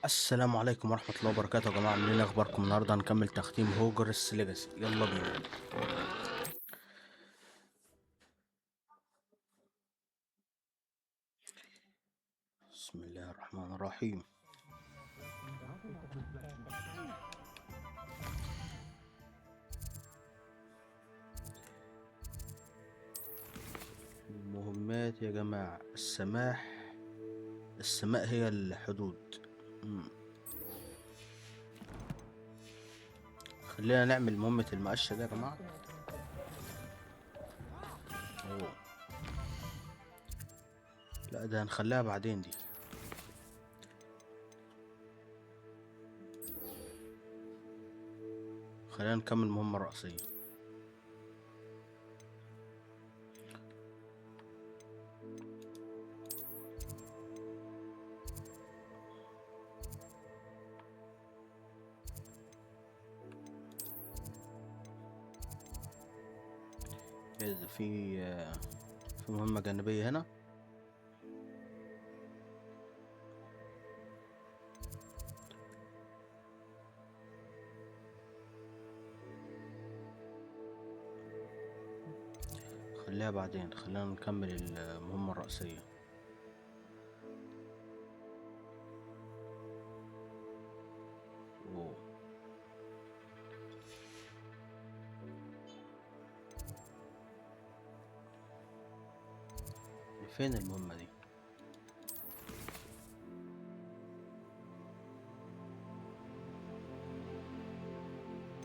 السلام عليكم ورحمة الله وبركاته يا جماعة، عاملين إيه؟ أخباركم؟ النهاردة هنكمل تختيم هوجورتس ليجاسي، يلا بينا. بسم الله الرحمن الرحيم. المهمات يا جماعة، السماء هي الحدود. خلينا نعمل مهمة المقشة ده يا جماعة. أوه. لا ده هنخليها بعدين دي. خلينا نكمل المهمة الرئيسية. ايه ده؟ في مهمة جانبية هنا. خليها بعدين، خلينا نكمل المهمة الرئيسية. أوه. فين المهمة دي؟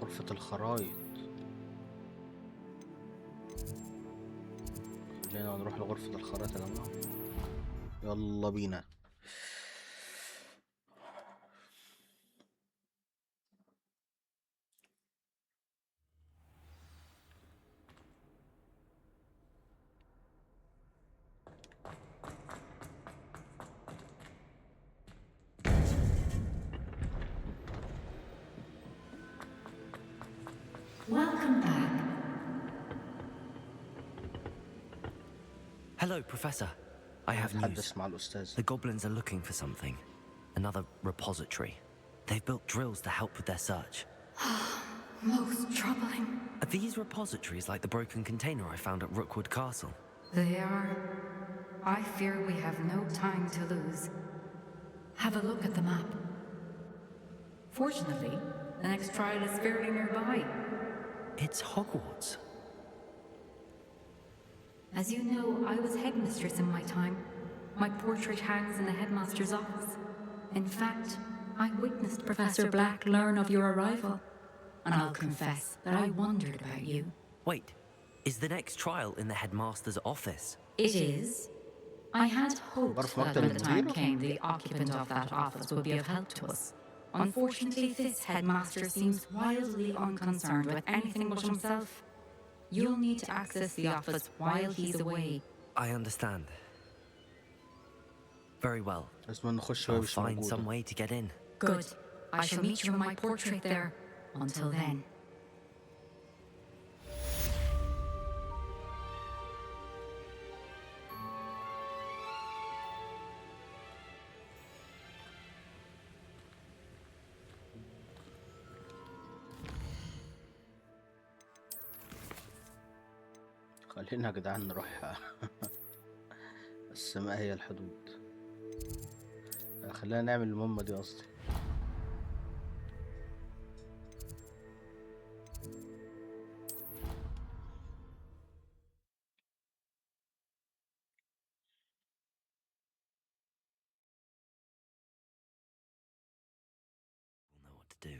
غرفة الخرايط. خلينا نروح لغرفة الخرائط يا جماعة، يلا بينا. Welcome back. Hello, Professor. I have news. هتحدث مع الأستاذ. The goblins are looking for something. Another repository. They've built drills to help with their search. Most troubling. Are these repositories like the broken container I found at Rookwood Castle? They are. I fear we have no time to lose. Have a look at the map. Fortunately, the next trial is fairly nearby. It's Hogwarts. As you know, I was headmistress in my time. My portrait hangs in the headmaster's office. In fact, I witnessed Professor Black learn of your arrival. And I'll confess that I wondered about you. Wait, is the next trial in the headmaster's office? It is. I had hoped that when the time came, the occupant of that office would be of help to us. Unfortunately, this headmaster seems wildly unconcerned with anything but himself. You'll need to access the office while he's away. I understand. Very well. I'll find some way to get in. Good. I shall meet you in my portrait there. Until then. خلينا يا جدعان نروح. السماء هي الحدود. خلينا نعمل المهمة دي أصلا. We'll know what to do.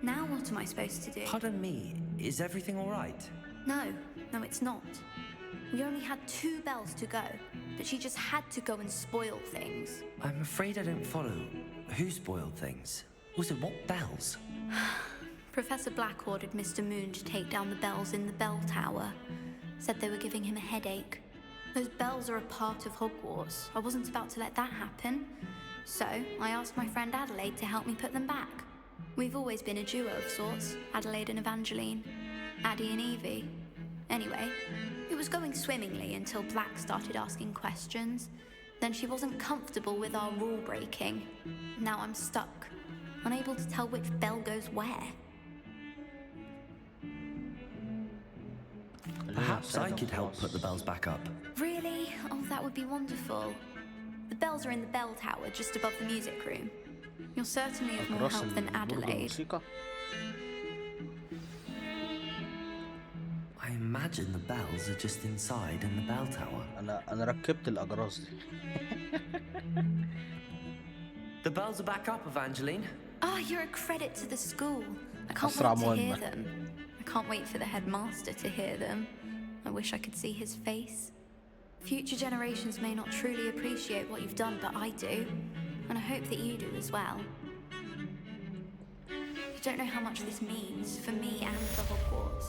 Now what am I supposed to do? Pardon me, is everything all right? No, it's not. We only had 2 bells to go, but she just had to go and spoil things. I'm afraid I don't follow. Who spoiled things? Also, what bells? Professor Black ordered Mr. Moon to take down the bells in the bell tower. Said they were giving him a headache. Those bells are a part of Hogwarts. I wasn't about to let that happen. So I asked my friend Adelaide to help me put them back. We've always been a duo of sorts, Adelaide and Evangeline, Addie and Evie. Anyway, it was going swimmingly until Black started asking questions. Then she wasn't comfortable with our rule breaking. Now I'm stuck, unable to tell which bell goes where. Perhaps I could help put the bells back up. Really? Oh, that would be wonderful. The bells are in the bell tower just above the music room. You're certainly of more help than Adelaide. I imagine the bells are just inside in the bell tower. انا ركبت الاجراس دي. The bells are back up, Evangeline. Oh, you're a credit to the school. I can't أسرع wait to hear مهمة. them. I can't wait for the headmaster to hear them. I wish I could see his face. Future generations may not truly appreciate what you've done, but I do. And I hope that you do as well. You don't know how much this means for me and for Hogwarts.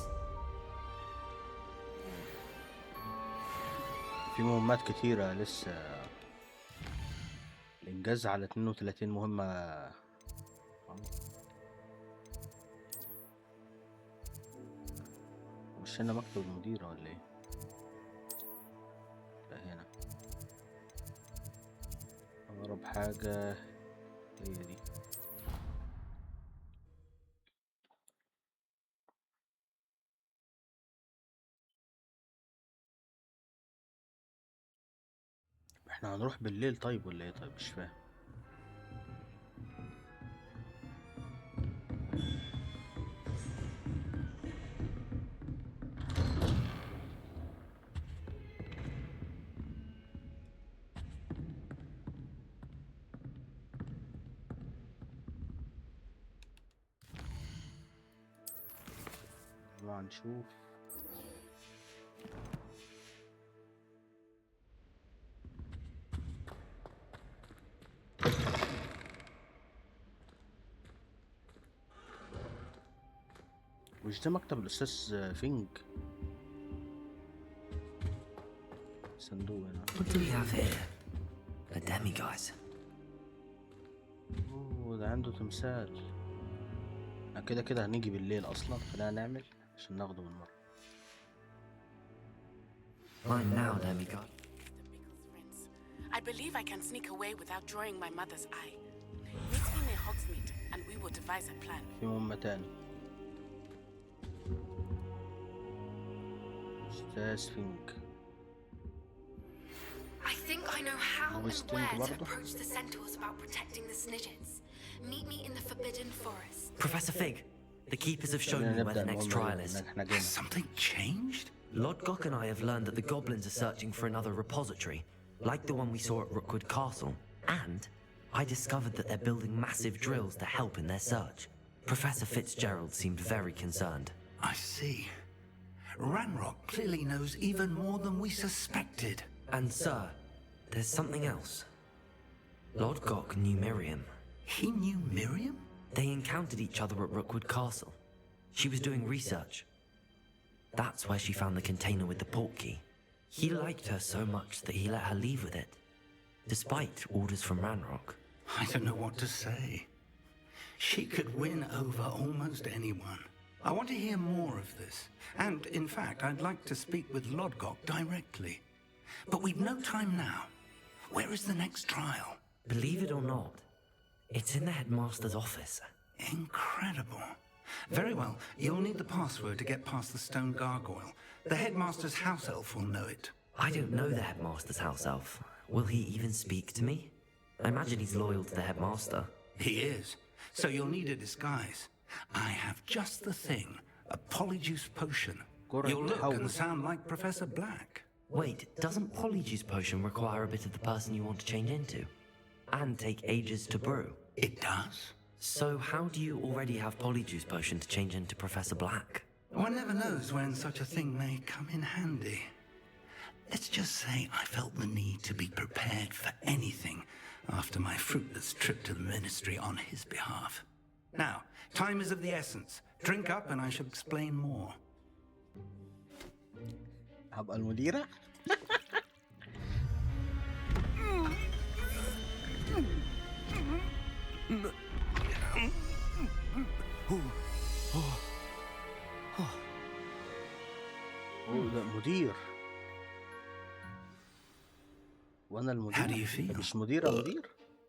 في مهمات كتيرة لسه الإنجاز على 32 مهمة. مش هنا مكتب المديرة ولا ايه؟ لا هنا. أقرب حاجة هي دي. احنا هنروح بالليل طيب ولا ايه؟ طيب مش فاهم. طبعا نشوف. مش ده مكتب الأستاذ فينج؟ صندوق هنا. What do we have here? A demiguise. اوه ده عنده تمثال. كده كده هنيجي بالليل أصلا، خلينا نعمل عشان ناخده بالمرة. Mine now, demiguise. I believe I can sneak away without drawing my mother's eye. Meet me near Hogsmeade and we will devise a plan. في مهمة تاني. أستاذ فينج. I think I know how Always and think where about to it. approach the centaurs about protecting the Snidgets. Meet me in the Forbidden Forest. Professor Fig, the keepers have shown me where the next trial is. Has something changed? Lodgok and I have learned that the goblins are searching for another repository, like the one we saw at Rookwood Castle. And I discovered that they're building massive drills to help in their search. Professor Fitzgerald seemed very concerned. I see. Ranrock clearly knows even more than we suspected. And sir, there's something else. Lodgok knew Miriam. He knew Miriam? They encountered each other at Rookwood Castle. She was doing research. That's where she found the container with the port key. He liked her so much that he let her leave with it, despite orders from Ranrock. I don't know what to say. She could win over almost anyone. I want to hear more of this. And, in fact, I'd like to speak with Lodgok directly. But we've no time now. Where is the next trial? Believe it or not, it's in the headmaster's office. Incredible. Very well. You'll need the password to get past the stone gargoyle. The headmaster's house elf will know it. I don't know the headmaster's house elf. Will he even speak to me? I imagine he's loyal to the headmaster. He is. So you'll need a disguise. I have just the thing. A polyjuice potion. You'll look and sound like Professor Black. Wait, doesn't Polyjuice Potion require a bit of the person you want to change into? And take ages to brew? It does. So how do you already have Polyjuice Potion to change into Professor Black? One never knows when such a thing may come in handy. Let's just say I felt the need to be prepared for anything after my fruitless trip to the ministry on his behalf. Now, time is of the essence. Drink up and I shall explain more. هبقى المديرة. وانا How do you المدير؟ feel? مش مدير.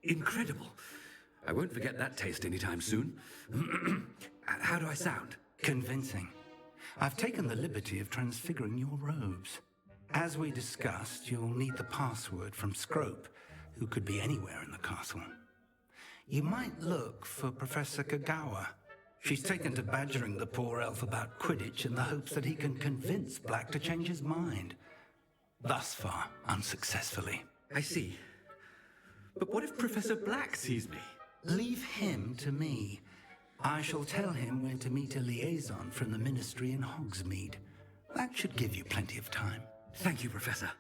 Incredible. I won't forget that taste anytime soon. How do I sound? Convincing. I've taken the liberty of transfiguring your robes. As we discussed, you'll need the password from Scrope, who could be anywhere in the castle. You might look for Professor Kagawa. She's taken to badgering the poor elf about Quidditch in the hopes that he can convince Black to change his mind. Thus far, unsuccessfully. I see. But what if Professor Black sees me? Leave him to me. I shall tell him where to meet a liaison from the Ministry in Hogsmeade. That should give you plenty of time. Thank you, Professor.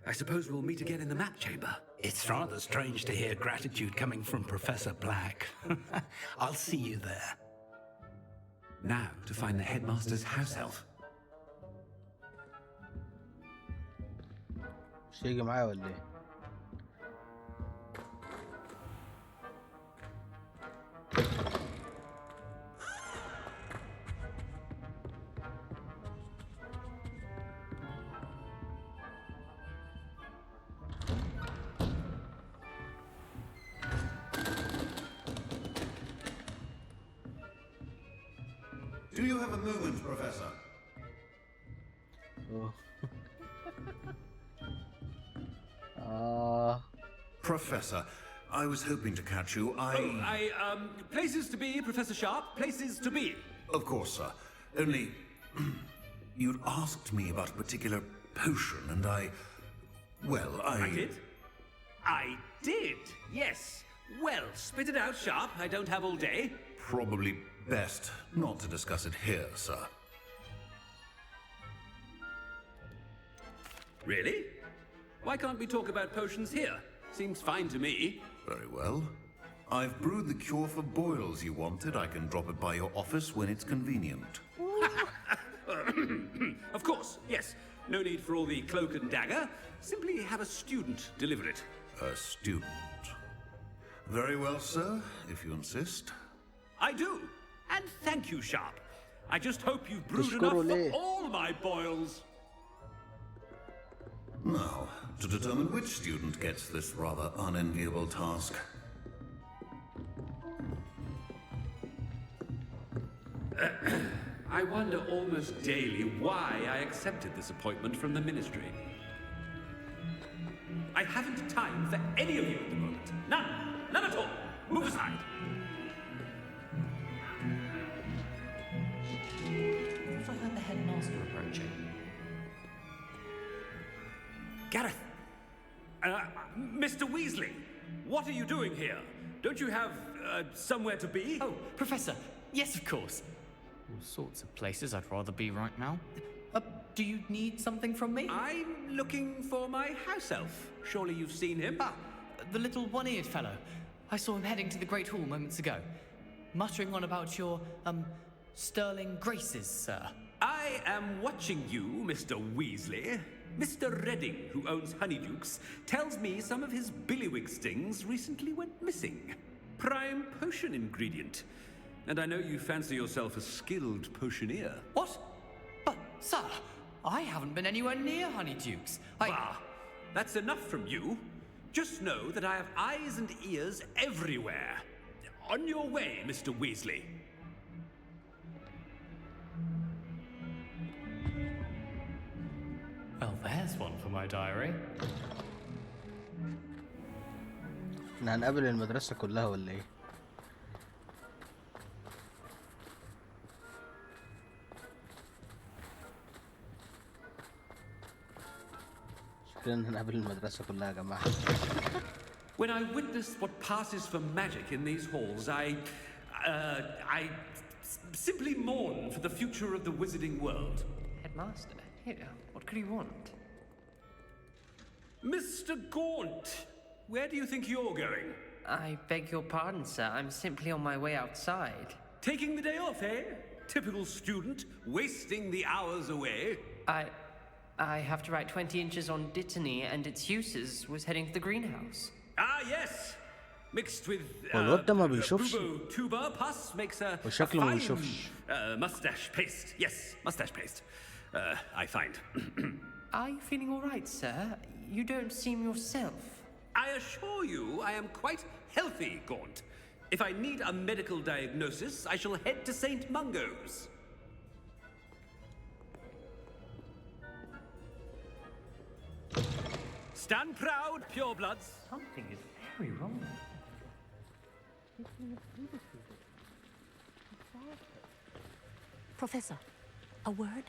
I suppose we'll meet again in the map chamber. It's rather strange to hear gratitude coming from Professor Black. I'll see you there. Now to find the headmaster's house elf. مش هيجي معايا ولا ايه؟ Do you have a moment, Professor? أوه. Professor, I was hoping to catch you. Places to be, Professor Sharp. Places to be. Of course, sir. Only, you'd asked me about a particular potion, and well, I did? I did, yes. Well, spit it out, Sharp. I don't have all day. Probably best not to discuss it here, sir. Really? Why can't we talk about potions here? Seems fine to me. Very well. I've brewed the cure for boils you wanted. I can drop it by your office when it's convenient. Of course, yes. No need for all the cloak and dagger. Simply have a student deliver it. A student. Very well, sir, if you insist. I do. And thank you, Sharp. I just hope you've brewed enough تشكره for ليه؟ all my boils. Now, to determine which student gets this rather unenviable task. I wonder almost daily why I accepted this appointment from the Ministry. I haven't time for any of you at the moment. None. None at all. Move aside. I heard the headmaster approaching. Gareth! Mr. Weasley! What are you doing here? Don't you have, somewhere to be? Oh, Professor! Yes, of course! All sorts of places I'd rather be right now. Do you need something from me? I'm looking for my house elf. Surely you've seen him? Ah, the little one-eared fellow. I saw him heading to the Great Hall moments ago. Muttering on about your, sterling graces, sir. I am watching you, Mr. Weasley. Mr. Redding, who owns Honeydukes, tells me some of his billywig stings recently went missing. Prime potion ingredient. And I know you fancy yourself a skilled potioneer. What? But, sir, I haven't been anywhere near Honeydukes. Bah! That's enough from you. Just know that I have eyes and ears everywhere. On your way, Mr. Weasley. Well, there's one for my diary. احنا هنقابل المدرسة كلها ولا ايه؟ شكلنا هنقابل المدرسة كلها يا جماعة. When I witness what passes for magic in these halls, I simply mourn for the future of the wizarding world. Headmaster, here, what could he want? Mr. Gaunt, where do you think you're going? I beg your pardon, sir. I'm simply on my way outside. Taking the day off, eh? Typical student, wasting the hours away. I have to write 20 inches on Dittany and its uses. Was heading to the greenhouse. Ah, yes. Mixed with الواد ده ما بيشوفش tuber pus makes a وشكله ما fine بيشوفش. mustache paste. Yes, mustache paste. I find. Are you feeling all right, sir? You don't seem yourself. I assure you I am quite healthy, Gaunt. If I need a medical diagnosis, I shall head to St. Mungo's. Stand proud, purebloods. Something is very wrong. Professor, a word?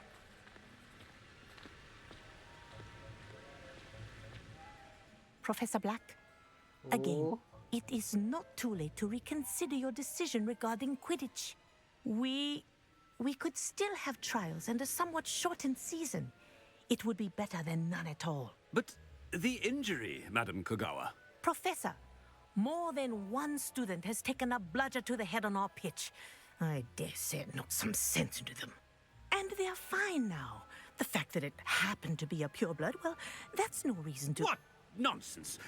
Professor Black, again, it is not too late to reconsider your decision regarding Quidditch. We could still have trials and a somewhat shortened season. It would be better than none at all. But the injury, Madam Kogawa. Professor, more than one student has taken a bludger to the head on our pitch. I dare say it knocked some sense into them. And they're fine now. The fact that it happened to be a pureblood, well, that's no reason to... What nonsense!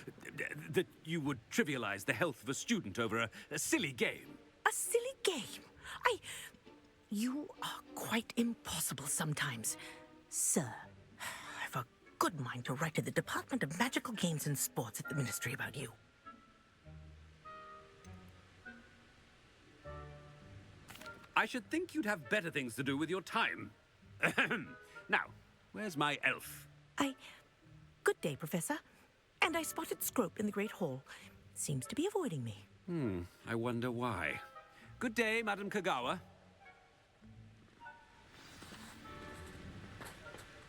That you would trivialize the health of a student over a silly game. A silly game? You are quite impossible sometimes. Sir, I've a good mind to write to the Department of Magical Games and Sports at the Ministry about you. I should think you'd have better things to do with your time. Now, where's my elf? Good day, Professor. And I spotted Scrope in the Great Hall. Seems to be avoiding me. I wonder why. Good day, Madam Kogawa.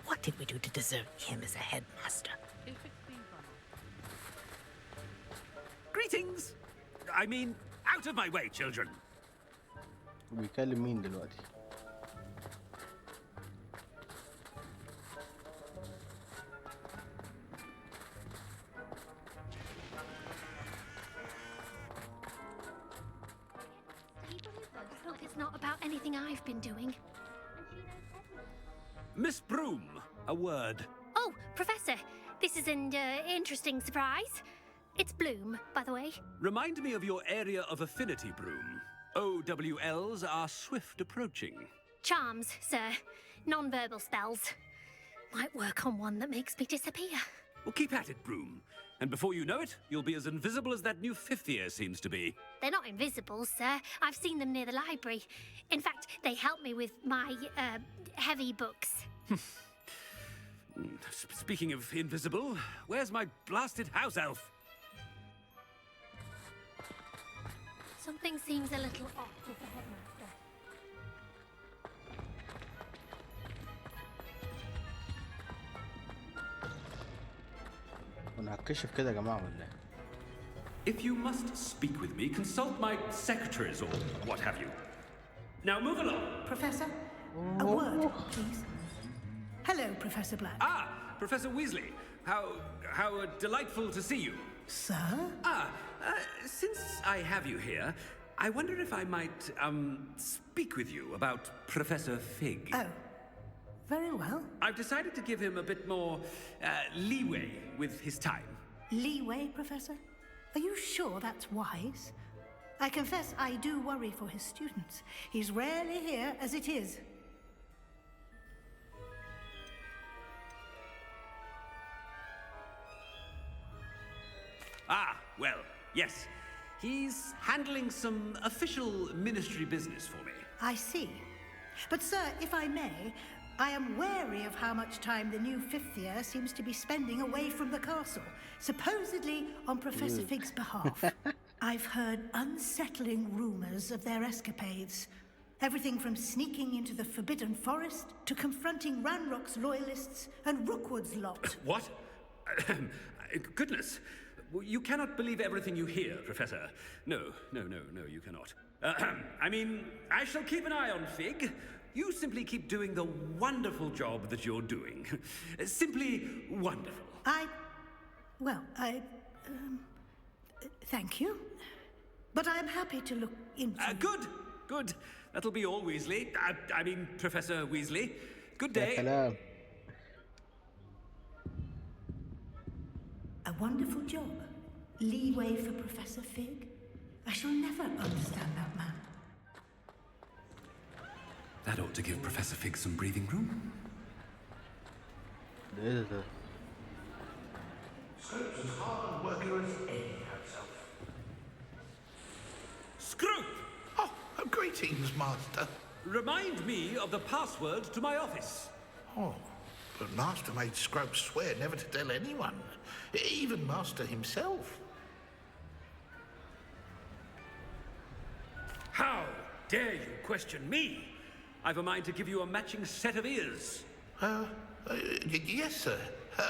What did we do to deserve him as a headmaster? Greetings! I mean, out of my way, children. بيكلم مين دلوقتي؟ Look, it's not about anything I've been doing. Miss Broom, a word. Oh, Professor, this is an interesting surprise. It's Bloom, by the way. Remind me of your area of affinity, Broom. OWLs are swift approaching. Charms, sir. Non-verbal spells. Might work on one that makes me disappear. Well, keep at it, Broom. And before you know it, you'll be as invisible as that new fifth year seems to be. They're not invisible, sir. I've seen them near the library. In fact, they help me with my, heavy books. Speaking of invisible, where's my blasted house elf? Something seems a little off with the headmaster. انا هتكشف كده يا جماعة ولا ايه؟ If you must speak with me, consult my secretaries or what have you. Now move along. Professor, a word, please. Hello, Professor Black. Ah, Professor Weasley. How delightful to see you. Sir? Since I have you here, I wonder if I might, speak with you about Professor Fig. Oh, very well. I've decided to give him a bit more, leeway with his time. Leeway, Professor? Are you sure that's wise? I confess I do worry for his students. He's rarely here as it is. Ah, well, yes. He's handling some official ministry business for me. I see. But, sir, if I may, I am wary of how much time the new fifth year seems to be spending away from the castle, supposedly on Professor Fig's behalf. I've heard unsettling rumors of their escapades. Everything from sneaking into the Forbidden Forest to confronting Ranrock's loyalists and Rookwood's lot. What? Goodness. You cannot believe everything you hear, Professor. No, you cannot. I mean, I shall keep an eye on Fig. You simply keep doing the wonderful job that you're doing. Simply wonderful. Thank you. But I'm happy to look into... Good. That'll be all, Weasley. I mean, Professor Weasley. Good day. A wonderful job. Leeway for Professor Fig. I shall never understand that man. That ought to give Professor Fig some breathing room. ده ايه ده؟ Scrope's as hard worker as any himself. Scrope! Oh, greetings, Master. Remind me of the password to my office. Oh, but Master made Scrope swear never to tell anyone, even Master himself. How dare you question me? I've a mind to give you a matching set of ears. Yes, sir.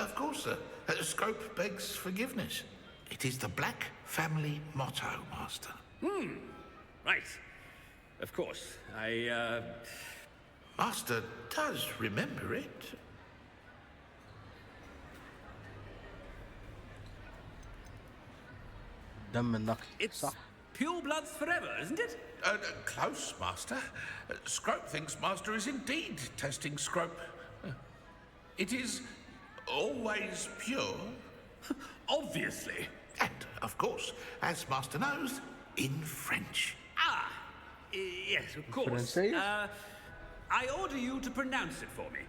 Of course, sir. Scrope begs forgiveness. It is the Black family motto, Master. Right. Of course. Master does remember it. دم النقل It's صح. pure bloods forever, isn't it? Close, Master. Scrope thinks Master is indeed testing Scrope. It is always pure. Obviously. And, of course, as Master knows, in French. Yes, of course. Français? I order you to pronounce it for me.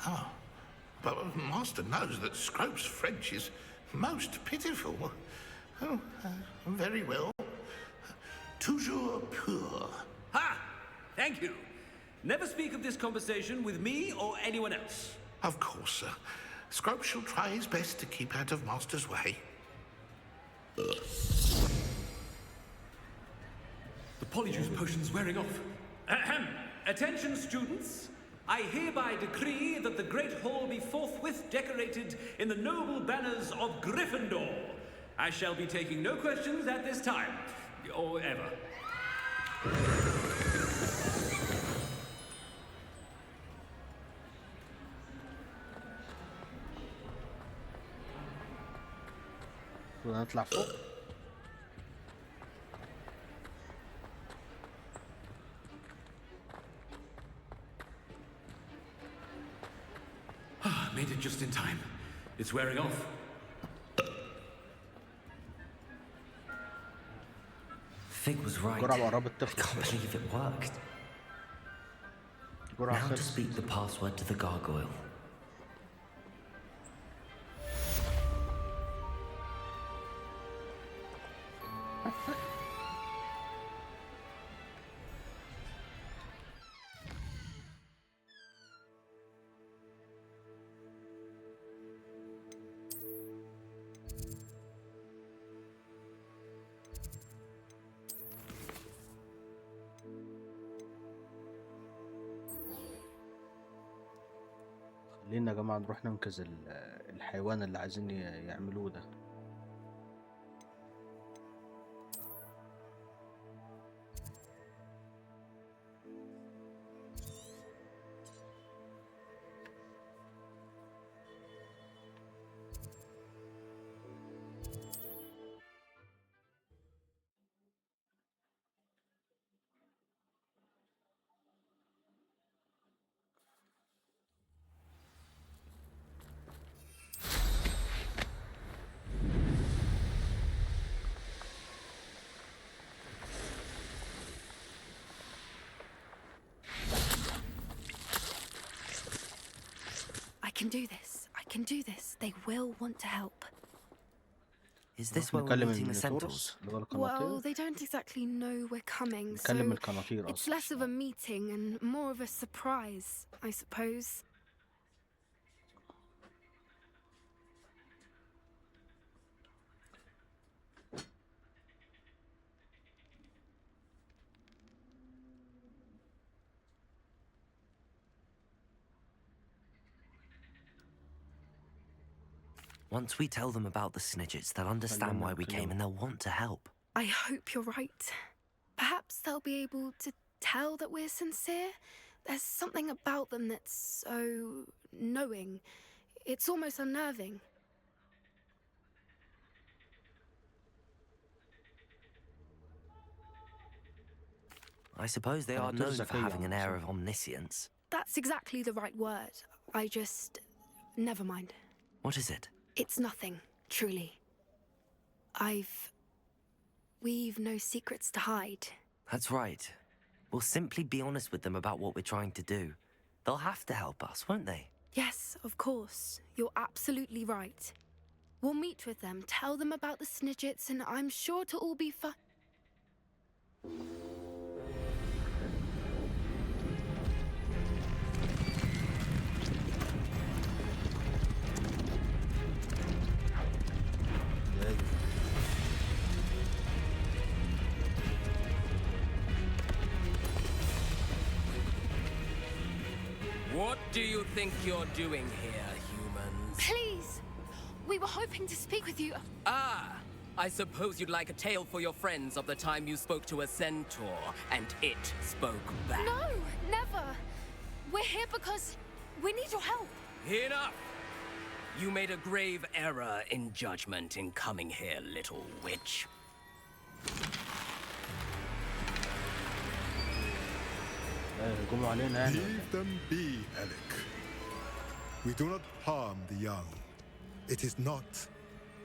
Oh, but Master knows that Scrope's French is most pitiful. Oh, very well. Toujours pur. Ha! Thank you. Never speak of this conversation with me or anyone else. Of course, sir. Scrope shall try his best to keep out of Master's way. The polyjuice potion's wearing off. Ahem. Attention, students. I hereby decree that the Great Hall be forthwith decorated in the noble banners of Gryffindor. I shall be taking no questions at this time, or ever. ونطلع فوق. Made it just in time. It's wearing off. Fig was right. الجرعة قربت I تخلص. can't believe it worked. الجرعة Now to خلصت. speak the password to the gargoyle. خلينا يا جماعة نروح ننقذ الحيوان اللي عايزين يعملوه ده. I can do this. I can do this. They will want to help. Is this where we're نكلم meeting the centaurs? التورس اللي هو Well, القناطير. they don't exactly know we're coming, so نكلم القناطير it's أصلا. less of a meeting and more of a surprise, I suppose. Once we tell them about the snidgets, they'll understand why we came and they'll want to help. I hope you're right. Perhaps they'll be able to tell that we're sincere. There's something about them that's so knowing. It's almost unnerving. I suppose they are known for having an air of omniscience. That's exactly the right word. I just... never mind. What is it? It's nothing, truly. We've no secrets to hide. That's right. We'll simply be honest with them about what we're trying to do. They'll have to help us, won't they? Yes, of course. You're absolutely right. We'll meet with them, tell them about the Snidgets, and I'm sure to all be fine. What do you think you're doing here, humans? Please! We were hoping to speak with you. Ah! I suppose you'd like a tale for your friends of the time you spoke to a centaur, and it spoke back. No! Never! We're here because we need your help. Enough! You made a grave error in judgment in coming here, little witch. Leave them be, Alec. We do not harm the young. It is not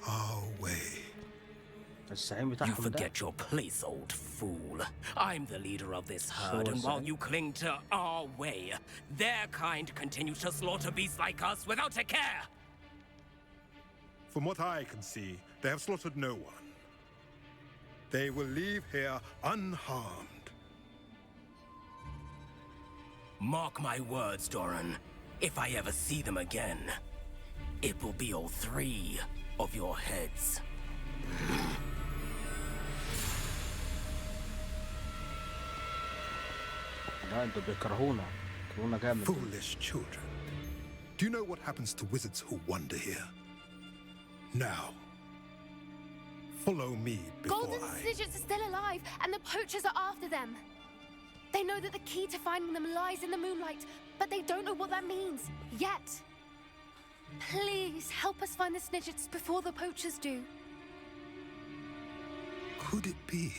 our way. You forget your place, old fool. I'm the leader of this herd, and while you cling to our way, their kind continue to slaughter beasts like us without a care. From what I can see, they have slaughtered no one. They will leave here unharmed. Mark my words, Doran. If I ever see them again, it will be all 3 of your heads. Foolish children. Do you know what happens to wizards who wander here? Now, follow me before Golden Snidgets are still alive, and the poachers are after them. They know that the key to finding them lies in the moonlight, but they don't know what that means, yet. Please, help us find the Snidgets before the poachers do. Could it be?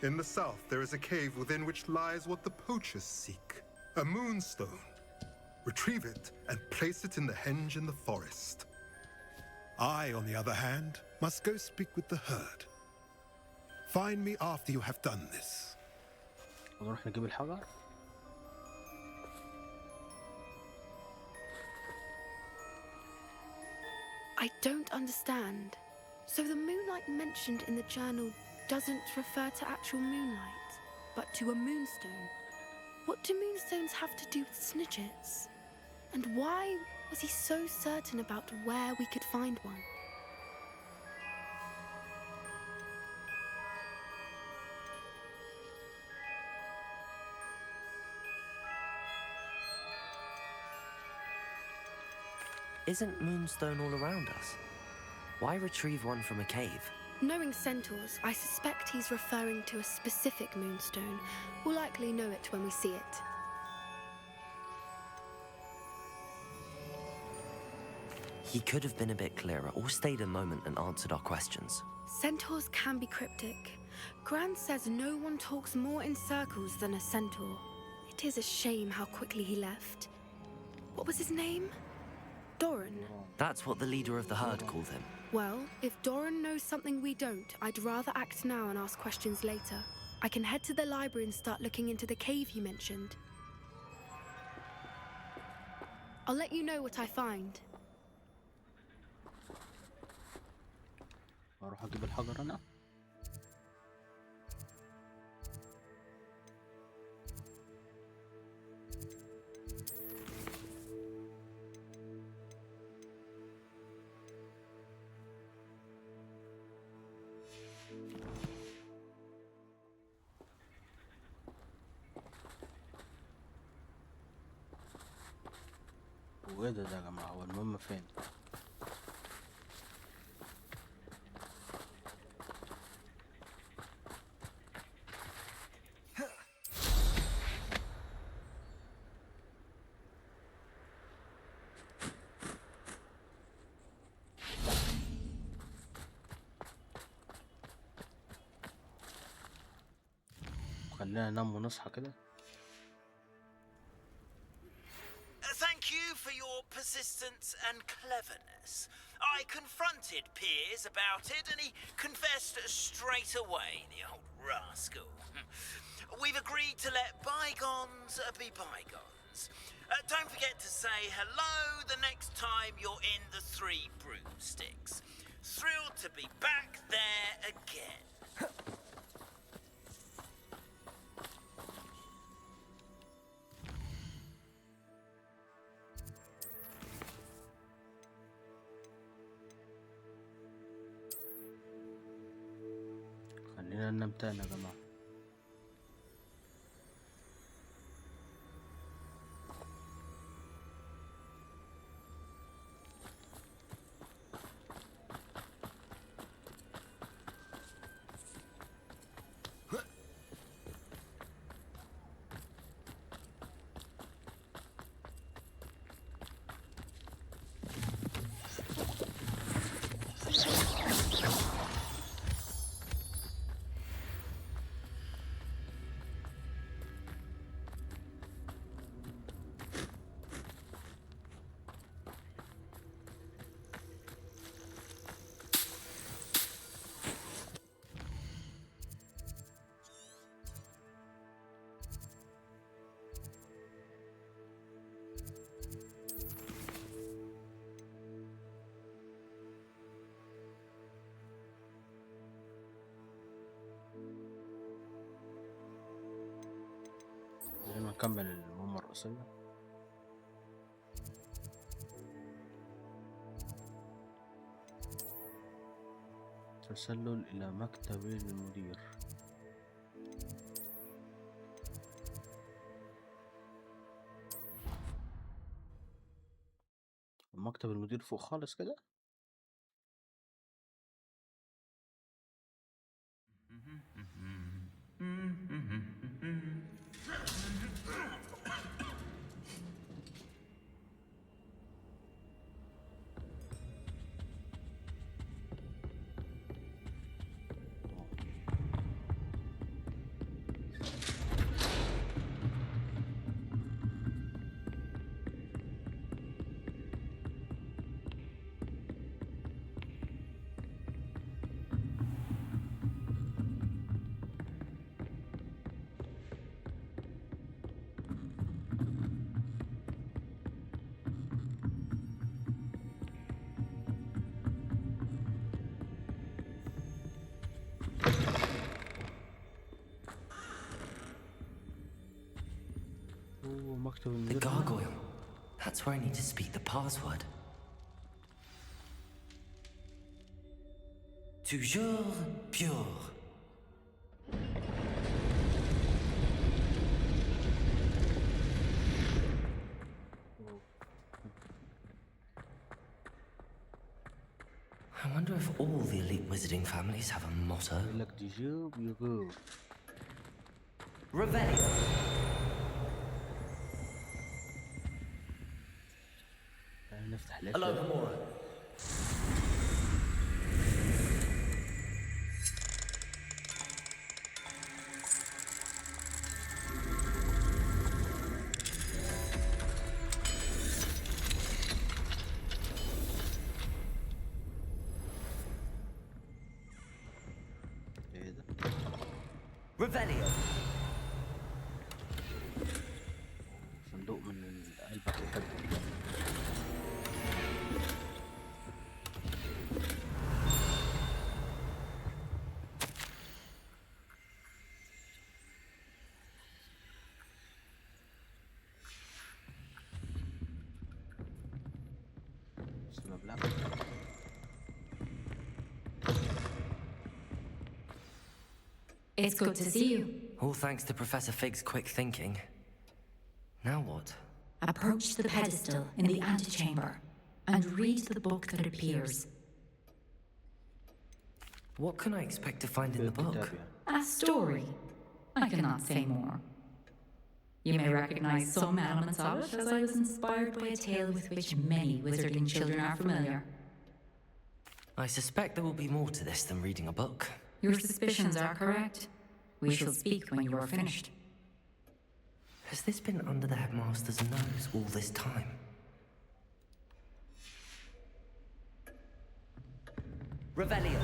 In the south, there is a cave within which lies what the poachers seek. A moonstone. Retrieve it and place it in the henge in the forest. I, on the other hand, must go speak with the herd. Find me after you have done this. نروح نجيب الحجر. I don't understand. So the moonlight mentioned in the journal doesn't refer to actual moonlight, but to a moonstone. What do moonstones have to do with Snidgets? And why was he so certain about where we could find one? Isn't Moonstone all around us? Why retrieve one from a cave? Knowing centaurs, I suspect he's referring to a specific moonstone. We'll likely know it when we see it. He could have been a bit clearer, or stayed a moment and answered our questions. Centaurs can be cryptic. Gran says no one talks more in circles than a centaur. It is a shame how quickly he left. What was his name? Doran. That's what the leader of the herd called him. Well, if Doran knows something we don't, I'd rather act now and ask questions later. I can head to the library and start looking into the cave you mentioned. I'll let you know what I find. اروح اجيب الحجر انا. وايه ده يا جماعه؟ هو المهم فين؟ خلينا ننام ونصحى كده. Thank you for your persistence. innocence and cleverness. I confronted Piers about it, and he confessed straight away, the old rascal. We've agreed to let bygones be bygones. Don't forget to say hello the next time you're in the Three Broomsticks. Thrilled to be back there again. خلينا نمتعنا يا جماعة. خلينا نكمل المهمة الرئيسية. تسلل إلى مكتب المدير. مكتب المدير فوق خالص كده. The gargoyle. That's where I need to speak the password. Toujours pure. I wonder if all the elite wizarding families have a motto. Revelio. نفتح Hello, Gamora. Revelio. صندوق من قلبك يحبه. It's good to see you. All thanks to Professor Fig's quick thinking. Now what? Approach the pedestal in the antechamber and read the book that appears. What can I expect to find in the book? A story. I cannot say more. You may recognize some elements of it, as I was inspired by a tale with which many wizarding children are familiar. I suspect there will be more to this than reading a book. Your suspicions are correct. We shall speak when you are finished. Has this been under the headmaster's nose all this time? Revelio.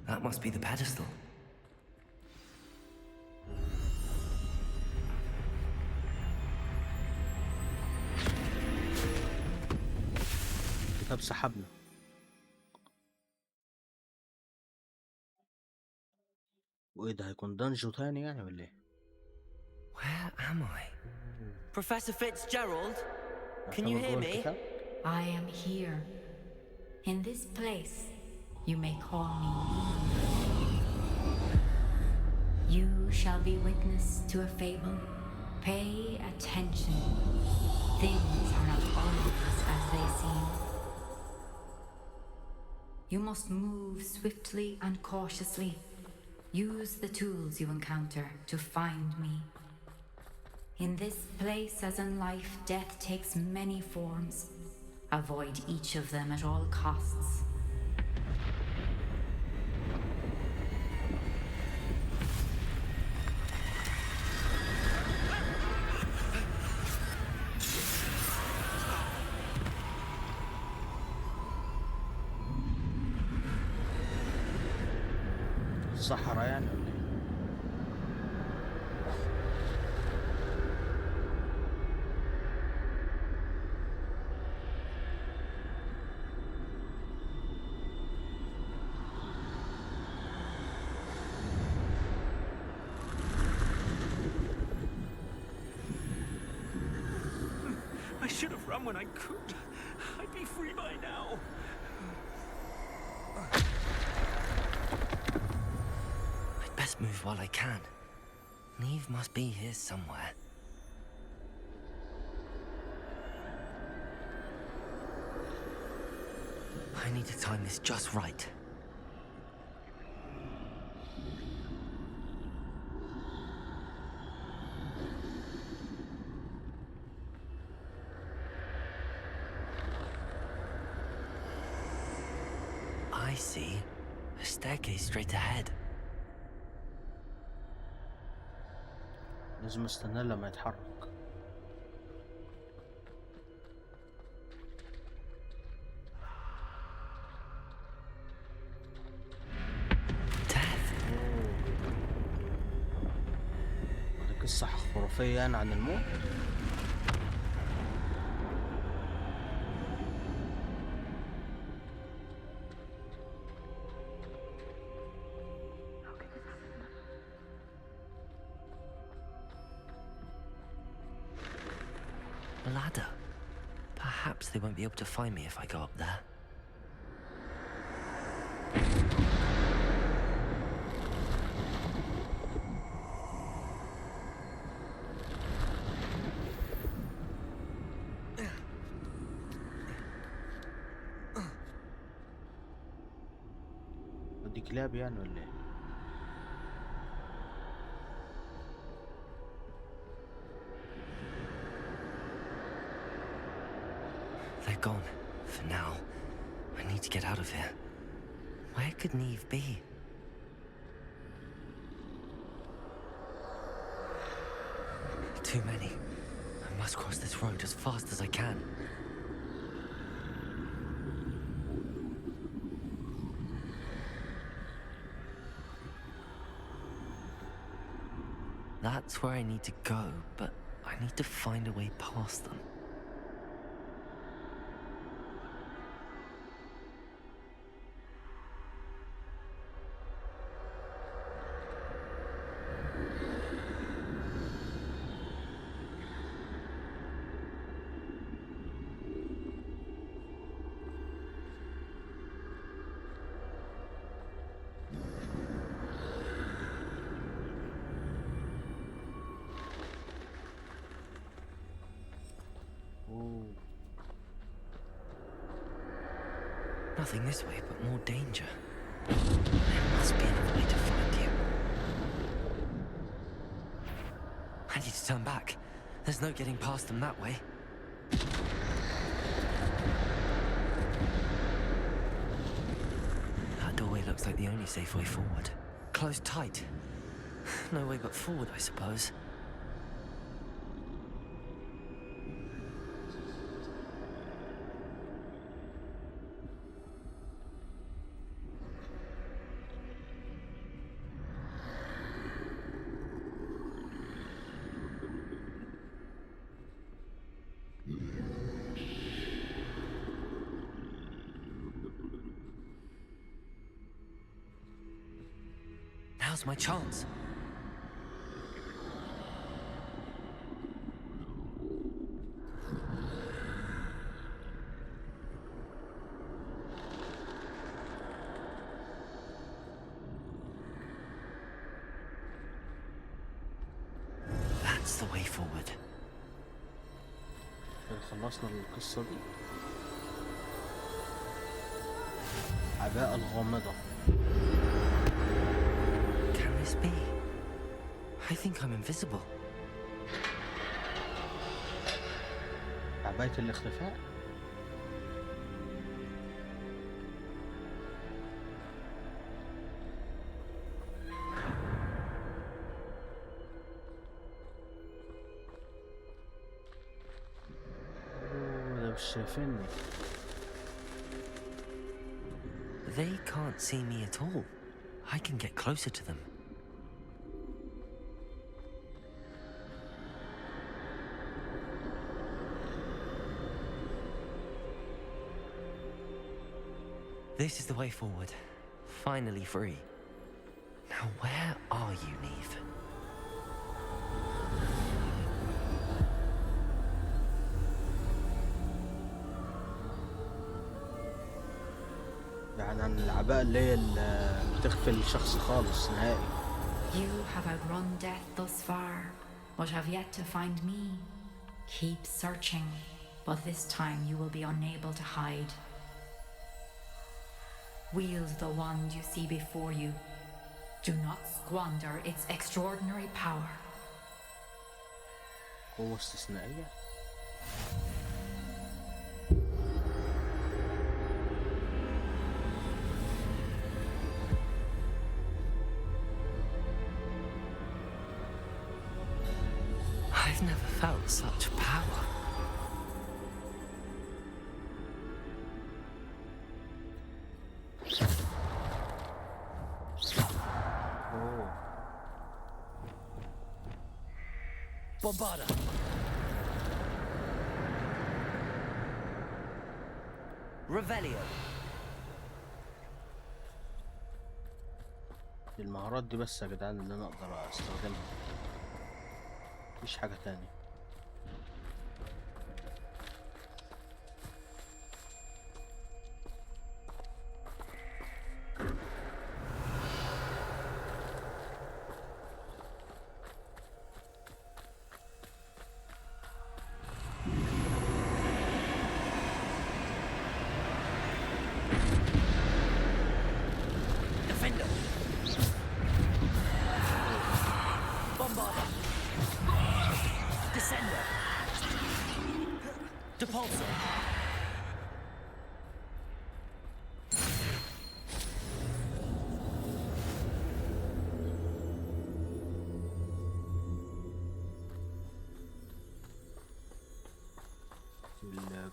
That must be the pedestal. كتاب سحبنا. وايه ده هيكون دنجو تاني يعني ولا ايه؟ Where am I? Professor Fitzgerald? Can you hear me? I am here. In this place, you may call me. You shall be witness to a fable. Pay attention. Things are not always as they seem. You must move swiftly and cautiously. Use the tools you encounter to find me. In this place, as in life, death takes many forms. Avoid each of them at all costs. الصحراء يعني ولا ايه؟ I should have run when I could. I'd be free by now. I'd best move while I can. Neve must be here somewhere. I need to time this just right. I see. A staircase straight ahead. لازم استناه لما يتحرك. دي قصة خرافية يعني عن الموت. A ladder. Perhaps they won't be able to find me if I go up there. دي كلاب يعني ولا ايه؟ They're gone. For now. I need to get out of here. Where could Neve be? Too many. I must cross this road as fast as I can. That's where I need to go, but I need to find a way past them. Nothing this way, but more danger. There must be another way to find you. I need to turn back. There's no getting past them that way. That doorway looks like the only safe way forward. Closed tight. No way but forward, I suppose. Now's my chance. That's the way forward. خلصنا القصة دي. عباءة الغامضة. Can this be? I think I'm invisible. عباية الاختفاء. ده مش شايفيني. They can't see me at all. I can get closer to them. This is the way forward. Finally free. Now where are you, Neve? يعني عن العباءة اللي هي اللي بتخفي الشخص خالص نهائي. You have outrun death thus far, but have yet to find me. Keep searching, but this time you will be unable to hide. Wield the wand you see before you. Do not squander its extraordinary power. قوة استثنائية. I've never felt such power. Bombarda. Revelio. المهارات دي بس يا جدعان اللي انا اقدر استخدمها، مفيش حاجة تانية.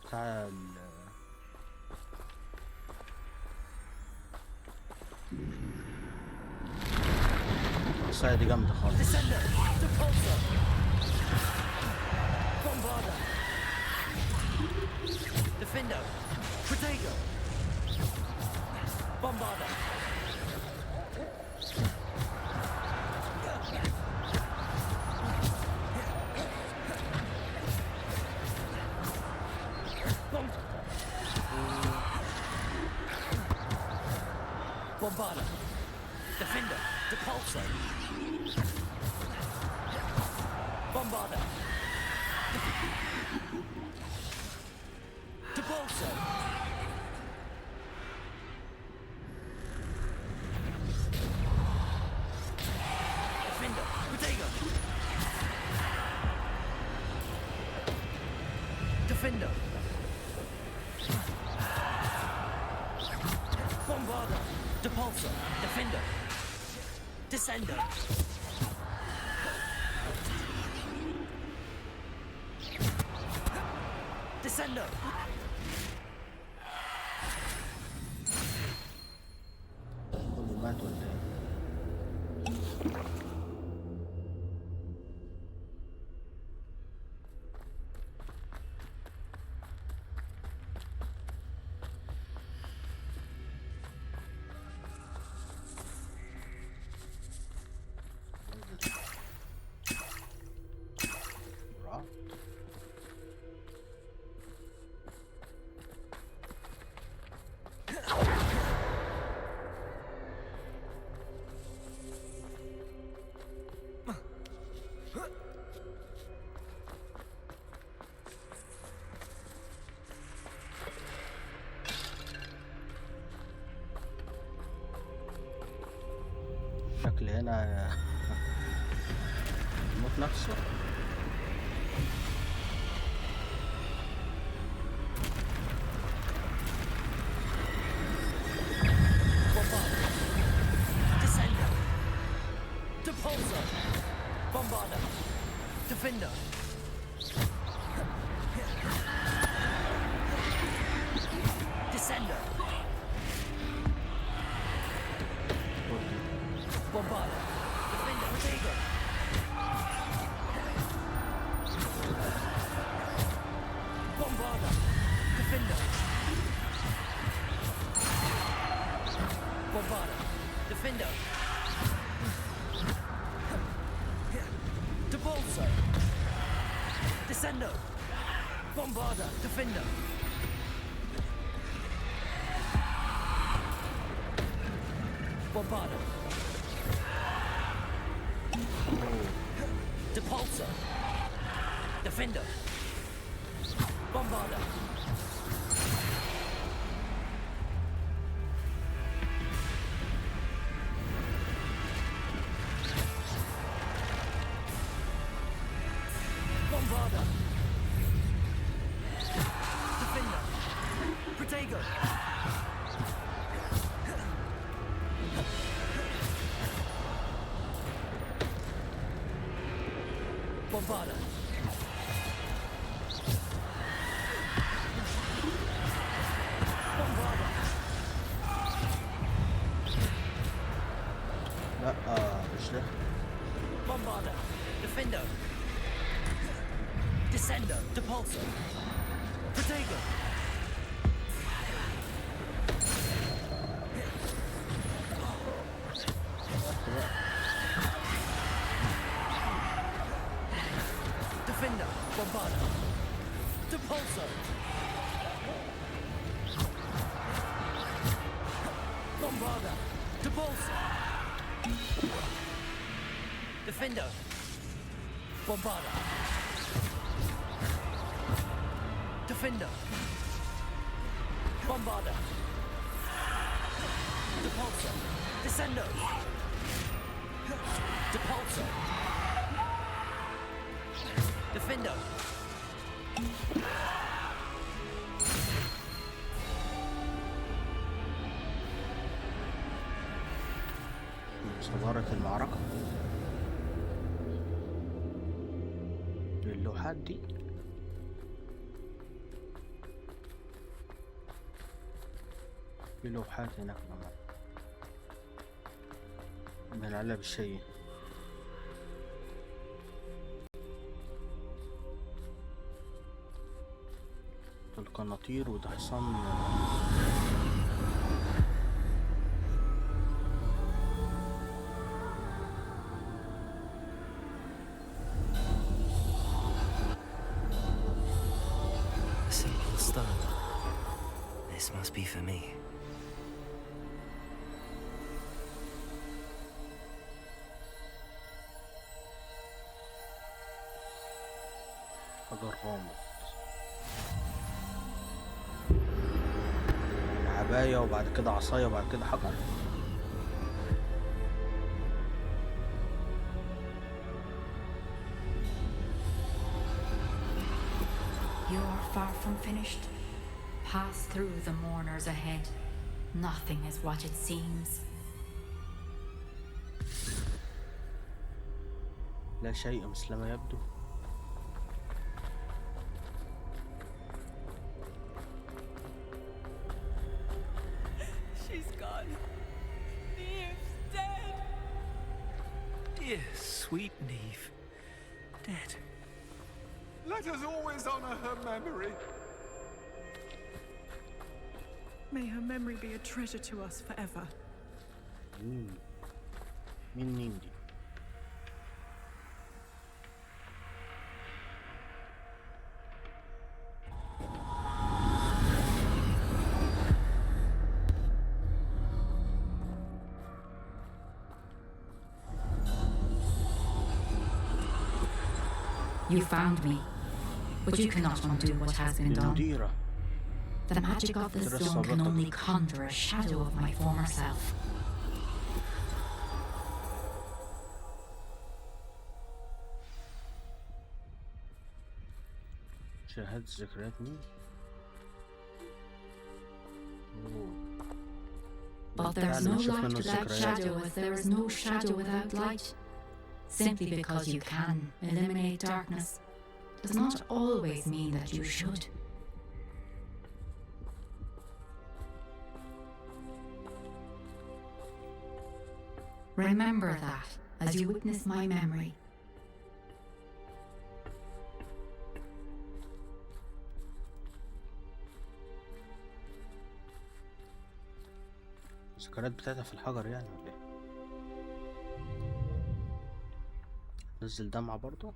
بتاع الشخصية دي جامدة خالص. Defender, Protego, Bombarda. Bombarda, Defender, Depulso, Bombarda, Depulso. Defender, Protego, Defender, Bombarda. Depulso, Defender, Descender, Descendo! كله مات ولا ايه؟ شكل هنا الموت نفسه. Descendo! Depulso! Bombarda! Defender! Descendo! Bombarda! Defender! Protego! Bombarda! Defender! Bombarda! Defender! Depulso! Descendo! Bombarda! Defender! Bombarda! Depulso! Defender! Bombarda! Bombarda! Defender! Protego! Bombarda! Bombarda! لا مش ده. Bombarda! Defender! Descendo! Depulso! Protego! Defender! Bombarda! Depulso! Bombarda! Depulso! Defender! Bombarda! Defender! Bombarda! Depulso! Descendo! Depulso! Defender! صدارة المعركة. اللوحات دي في لوحات هناك كمان بنعلق بالشيء. القناطير وده حصان A simple stone. This must be for me. حجر غامض، عباية وبعد كده عصاية وبعد كده حجر. You are far from finished. Pass through the mourners ahead. Nothing is what it seems. لا شيء مثل ما يبدو. Dear sweet Neve. Dead. Let us always honor her memory. May her memory be a treasure to us forever. مين دي؟ You found me, but you cannot undo what has been done. المديرة. The magic of the stone can only conjure a shadow of my former self. شاهد ذكريات مين؟ But there's no light without shadow, as there is no shadow without light. Simply because you can eliminate darkness does not always mean that you should. Remember that as you witness my memory. الذكريات بتاعتها في الحجر يعني ولا ايه؟ نزل دمعة برضه.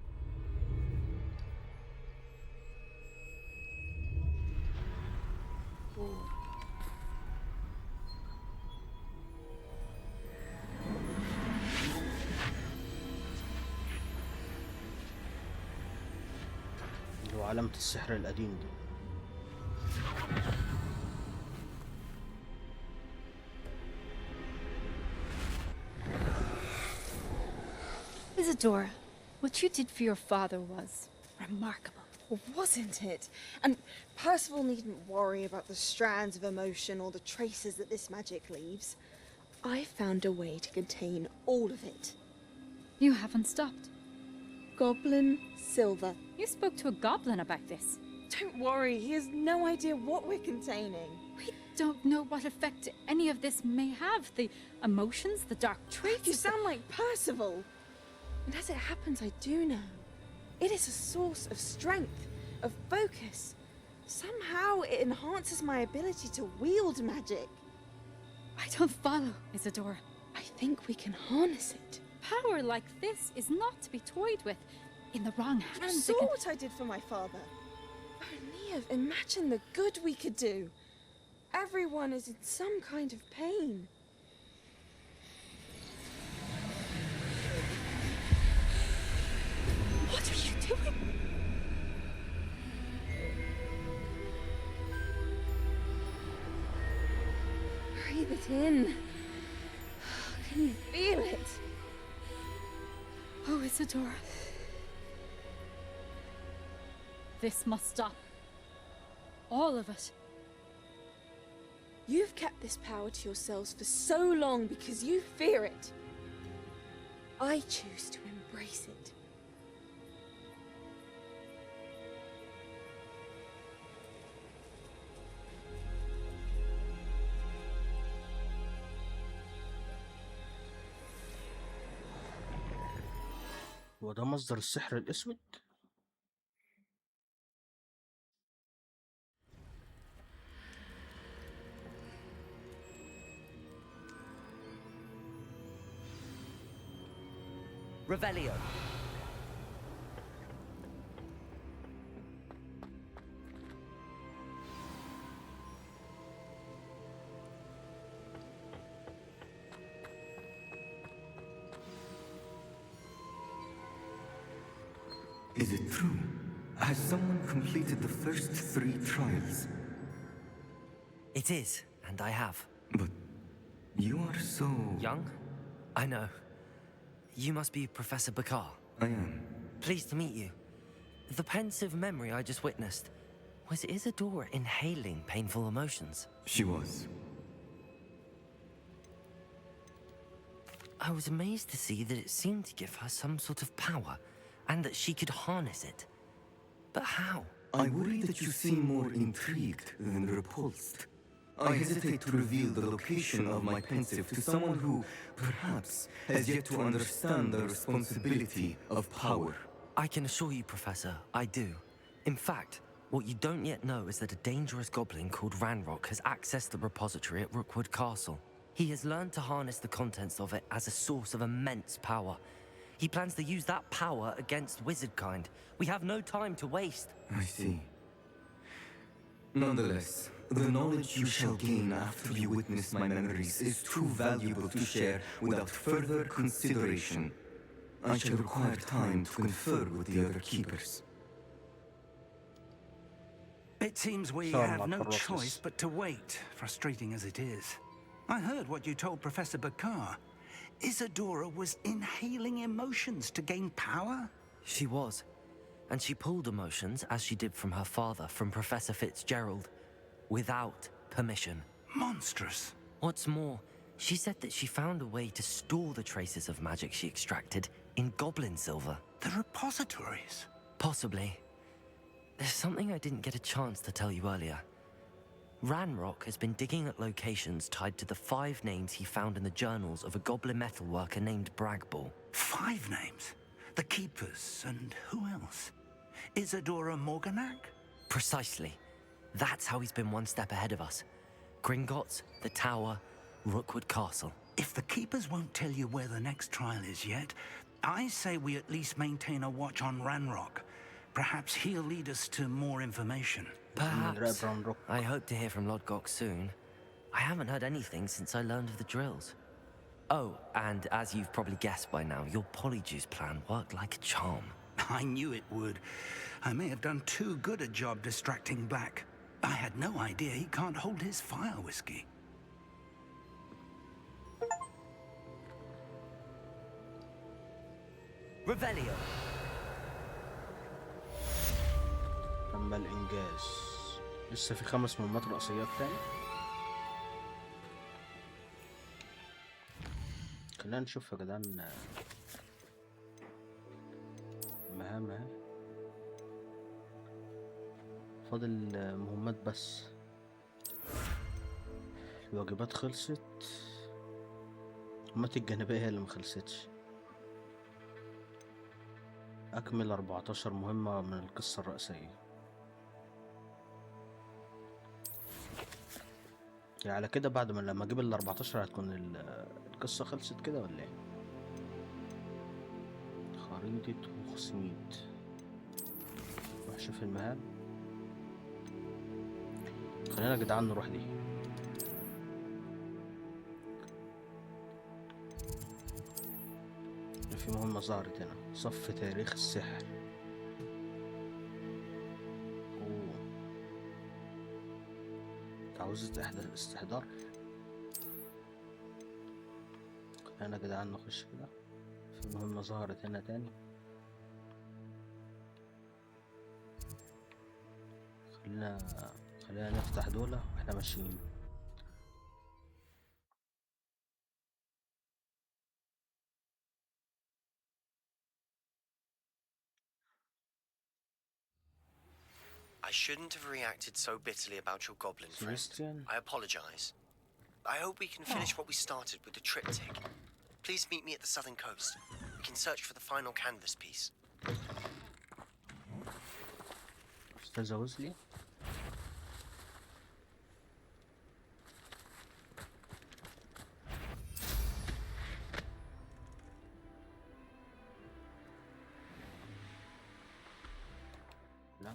اللي هو علامة السحر القديم دي. Isadora, what you did for your father was remarkable. Wasn't it? And Percival needn't worry about the strands of emotion or the traces that this magic leaves. I found a way to contain all of it. You haven't stopped. Goblin Silver. You spoke to a goblin about this. Don't worry, he has no idea what we're containing. We don't know what effect any of this may have. The emotions, the dark traits. You sound like Percival. And as it happens, I do know. It is a source of strength, of focus. Somehow it enhances my ability to wield magic. I don't follow, Isadora. I think we can harness it. Power like this is not to be toyed with. In the wrong hands, You saw what I did for my father. Oh, Neve, imagine the good we could do. Everyone is in some kind of pain. What are you doing? Breathe it in. Can you feel it? Oh, Isadora. This must stop. All of it. You've kept this power to yourselves for so long because you fear it. I choose to embrace it. هو ده مصدر السحر الأسود؟ Revelio. Is it true? Has someone completed the first 3 trials? It is, and I have. But you are so... Young? I know. You must be Professor Bakar. I am. Pleased to meet you. The pensive memory I just witnessed, was Isadora inhaling painful emotions? She was. I was amazed to see that it seemed to give her some sort of power, and that she could harness it. But how? I worry that you seem more intrigued than repulsed. I hesitate to reveal the location of my pensive to someone who, perhaps, has yet to understand the responsibility of power. I can assure you, Professor, I do. In fact, what you don't yet know is that a dangerous goblin called Ranrock has accessed the repository at Rookwood Castle. He has learned to harness the contents of it as a source of immense power. He plans to use that power against wizardkind. We have no time to waste. I see. Nonetheless, the knowledge you shall gain after you witness my memories is too valuable to share without further consideration. I shall require time to confer with the other keepers. It seems we have no choice but to wait, frustrating as it is. I heard what you told Professor Bakar. Isadora was inhaling emotions to gain power? She was. And she pulled emotions, as she did from her father, from Professor Fitzgerald, without permission. Monstrous. What's more, she said that she found a way to store the traces of magic she extracted in goblin silver. The repositories? Possibly. There's something I didn't get a chance to tell you earlier. Ranrock has been digging at locations tied to the 5 names he found in the journals of a goblin metalworker named Bragball. 5 names? The Keepers, and who else? Isadora Morganac? Precisely. That's how he's been one step ahead of us. Gringotts, the Tower, Rookwood Castle. If the Keepers won't tell you where the next trial is yet, I say we at least maintain a watch on Ranrock. Perhaps he'll lead us to more information. Perhaps. I hope to hear from Lodgok soon. I haven't heard anything since I learned of the drills. Oh, and as you've probably guessed by now, your Polyjuice plan worked like a charm. I knew it would. I may have done too good a job distracting Black. I had no idea he can't hold his fire whiskey. Revelio. تم الإنجاز. لسه في 5 مهمات رئيسيات تاني. خلينا نشوف يا جدعان مهام اهي. فاضل مهمات بس. الواجبات خلصت. المهمات الجانبية هي اللي مخلصتش. أكمل 14 مهمة من القصة الرئيسية. يعني على كده بعد ما لما اجيب ال 14 هتكون القصة خلصت كده ولا ايه؟ خريطة وخسميد. نروح نشوف المهام. خلينا يا جدعان نروح دي. في مهمة ظهرت هنا، صف تاريخ السحر. تعوزة استحضار. خلينا يا جدعان نخش كده. في مهمة ظهرت هنا تاني. خلينا نفتح دولة واحنا ماشيين. I shouldn't have reacted so bitterly about your goblin friend. I apologize. I hope we can finish what we started with the triptych. Please meet me at the southern coast. We can search for the final canvas piece. أستاذ وزلي. لا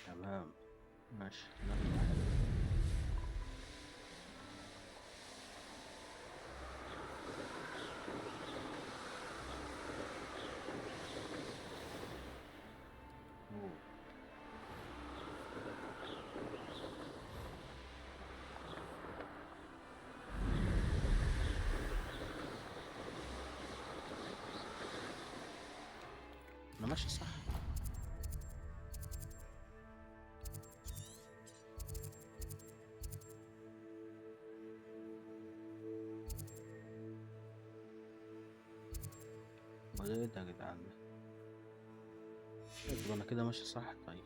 تمام ماشي. أنا ماشي صح. ايه ده يا جدعان ده؟ طب انا كده ماشي صح. طيب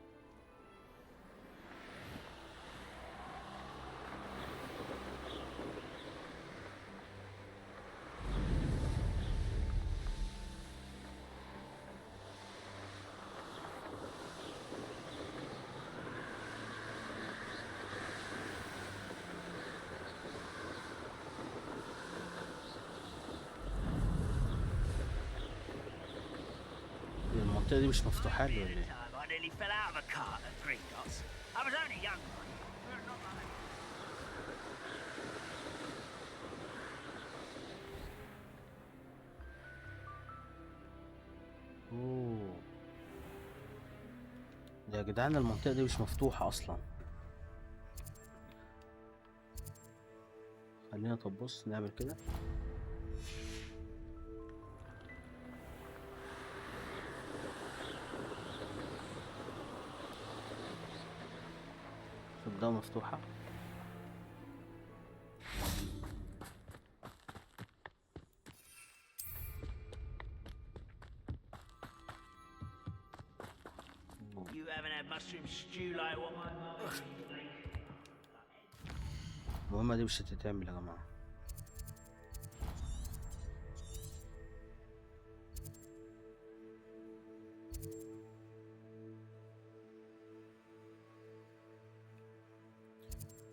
المنطقة دي مش مفتوحة لي ولا ايه؟ I nearly fell out of a cart at Gringotts. I was only young. اوه يا جدعان المنطقة دي مش مفتوحة اصلا. خلينا طب بص نعمل كده. الضوء مفتوحة. You haven't had mushroom stew like what my mother. المهمة دي مش هتتعمل يا جماعة.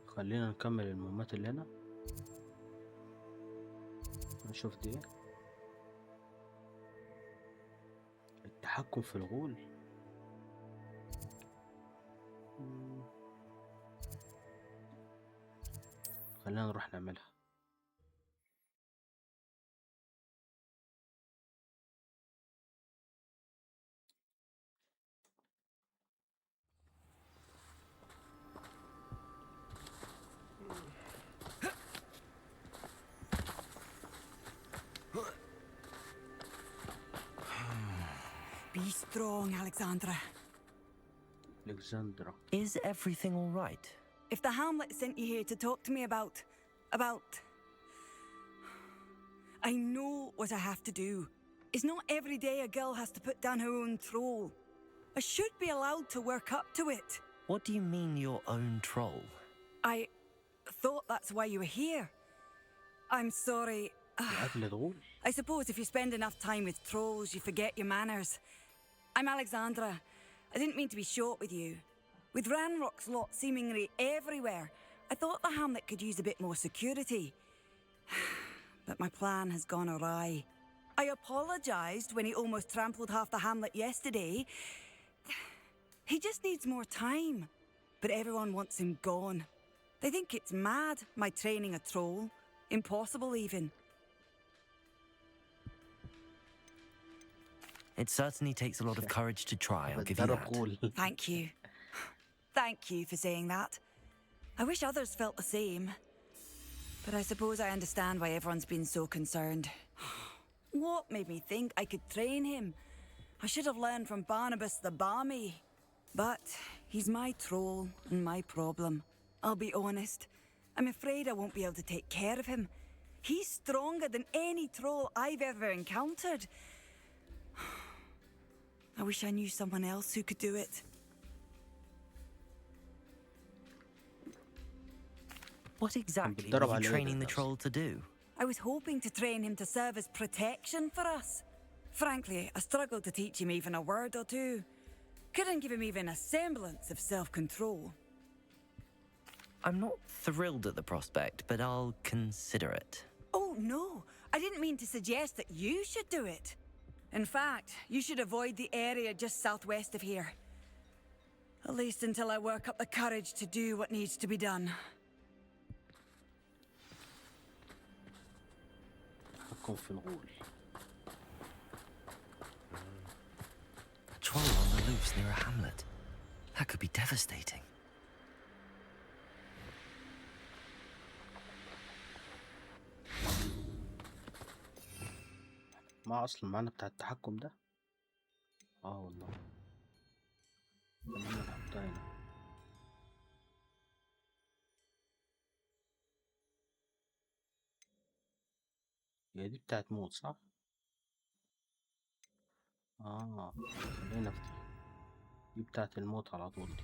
خلينا نكمل المهمات اللي هنا. نشوف دي التحكم في الغول. خلينا نروح نعملها. Be strong, Alexandra. Alexandra. Is everything all right? If the Hamlet sent you here to talk to me about... I know what I have to do. It's not every day a girl has to put down her own troll. I should be allowed to work up to it. What do you mean, your own troll? I thought that's why you were here. I'm sorry. I suppose if you spend enough time with trolls, you forget your manners. I'm Alexandra. I didn't mean to be short with you. With Ranrock's lot seemingly everywhere, I thought the Hamlet could use a bit more security. But my plan has gone awry. I apologised when he almost trampled half the Hamlet yesterday. He just needs more time. But everyone wants him gone. They think it's mad, my training a troll. Impossible even. It certainly takes a lot of courage to try, I'll give you that. Thank you. Thank you for saying that. I wish others felt the same. But I suppose I understand why everyone's been so concerned. What made me think I could train him? I should have learned from Barnabas the Barmy. But he's my troll and my problem. I'll be honest. I'm afraid I won't be able to take care of him. He's stronger than any troll I've ever encountered. I wish I knew someone else who could do it. What exactly were you training the troll to do? I was hoping to train him to serve as protection for us. Frankly, I struggled to teach him even a word or two. Couldn't give him even a semblance of self-control. I'm not thrilled at the prospect, but I'll consider it. Oh, no. I didn't mean to suggest that you should do it. In fact, you should avoid the area just southwest of here. At least until I work up the courage to do what needs to be done. A troll on the loose near a hamlet. That could be devastating. ما اصلا المعنى بتاع التحكم ده والله خلينا نحطها هنا. هي دي بتاعت موت صح؟ خلينا في دي بتاعت الموت على طول دي.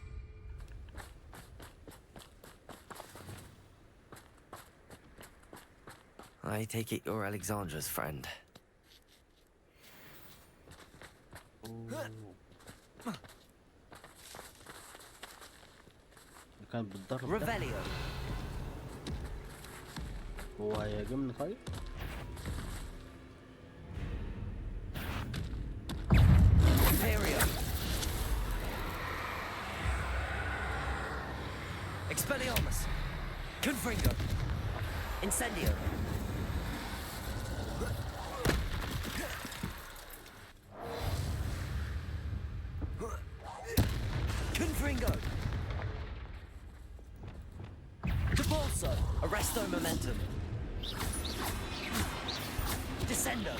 I take it you're Alexandra's friend. كانت بتضرب ريفيليو. هو هيهاجمني طيب؟ Here Confringo. Incendio. Confringo. Debolso. Arresto momentum. Descendo.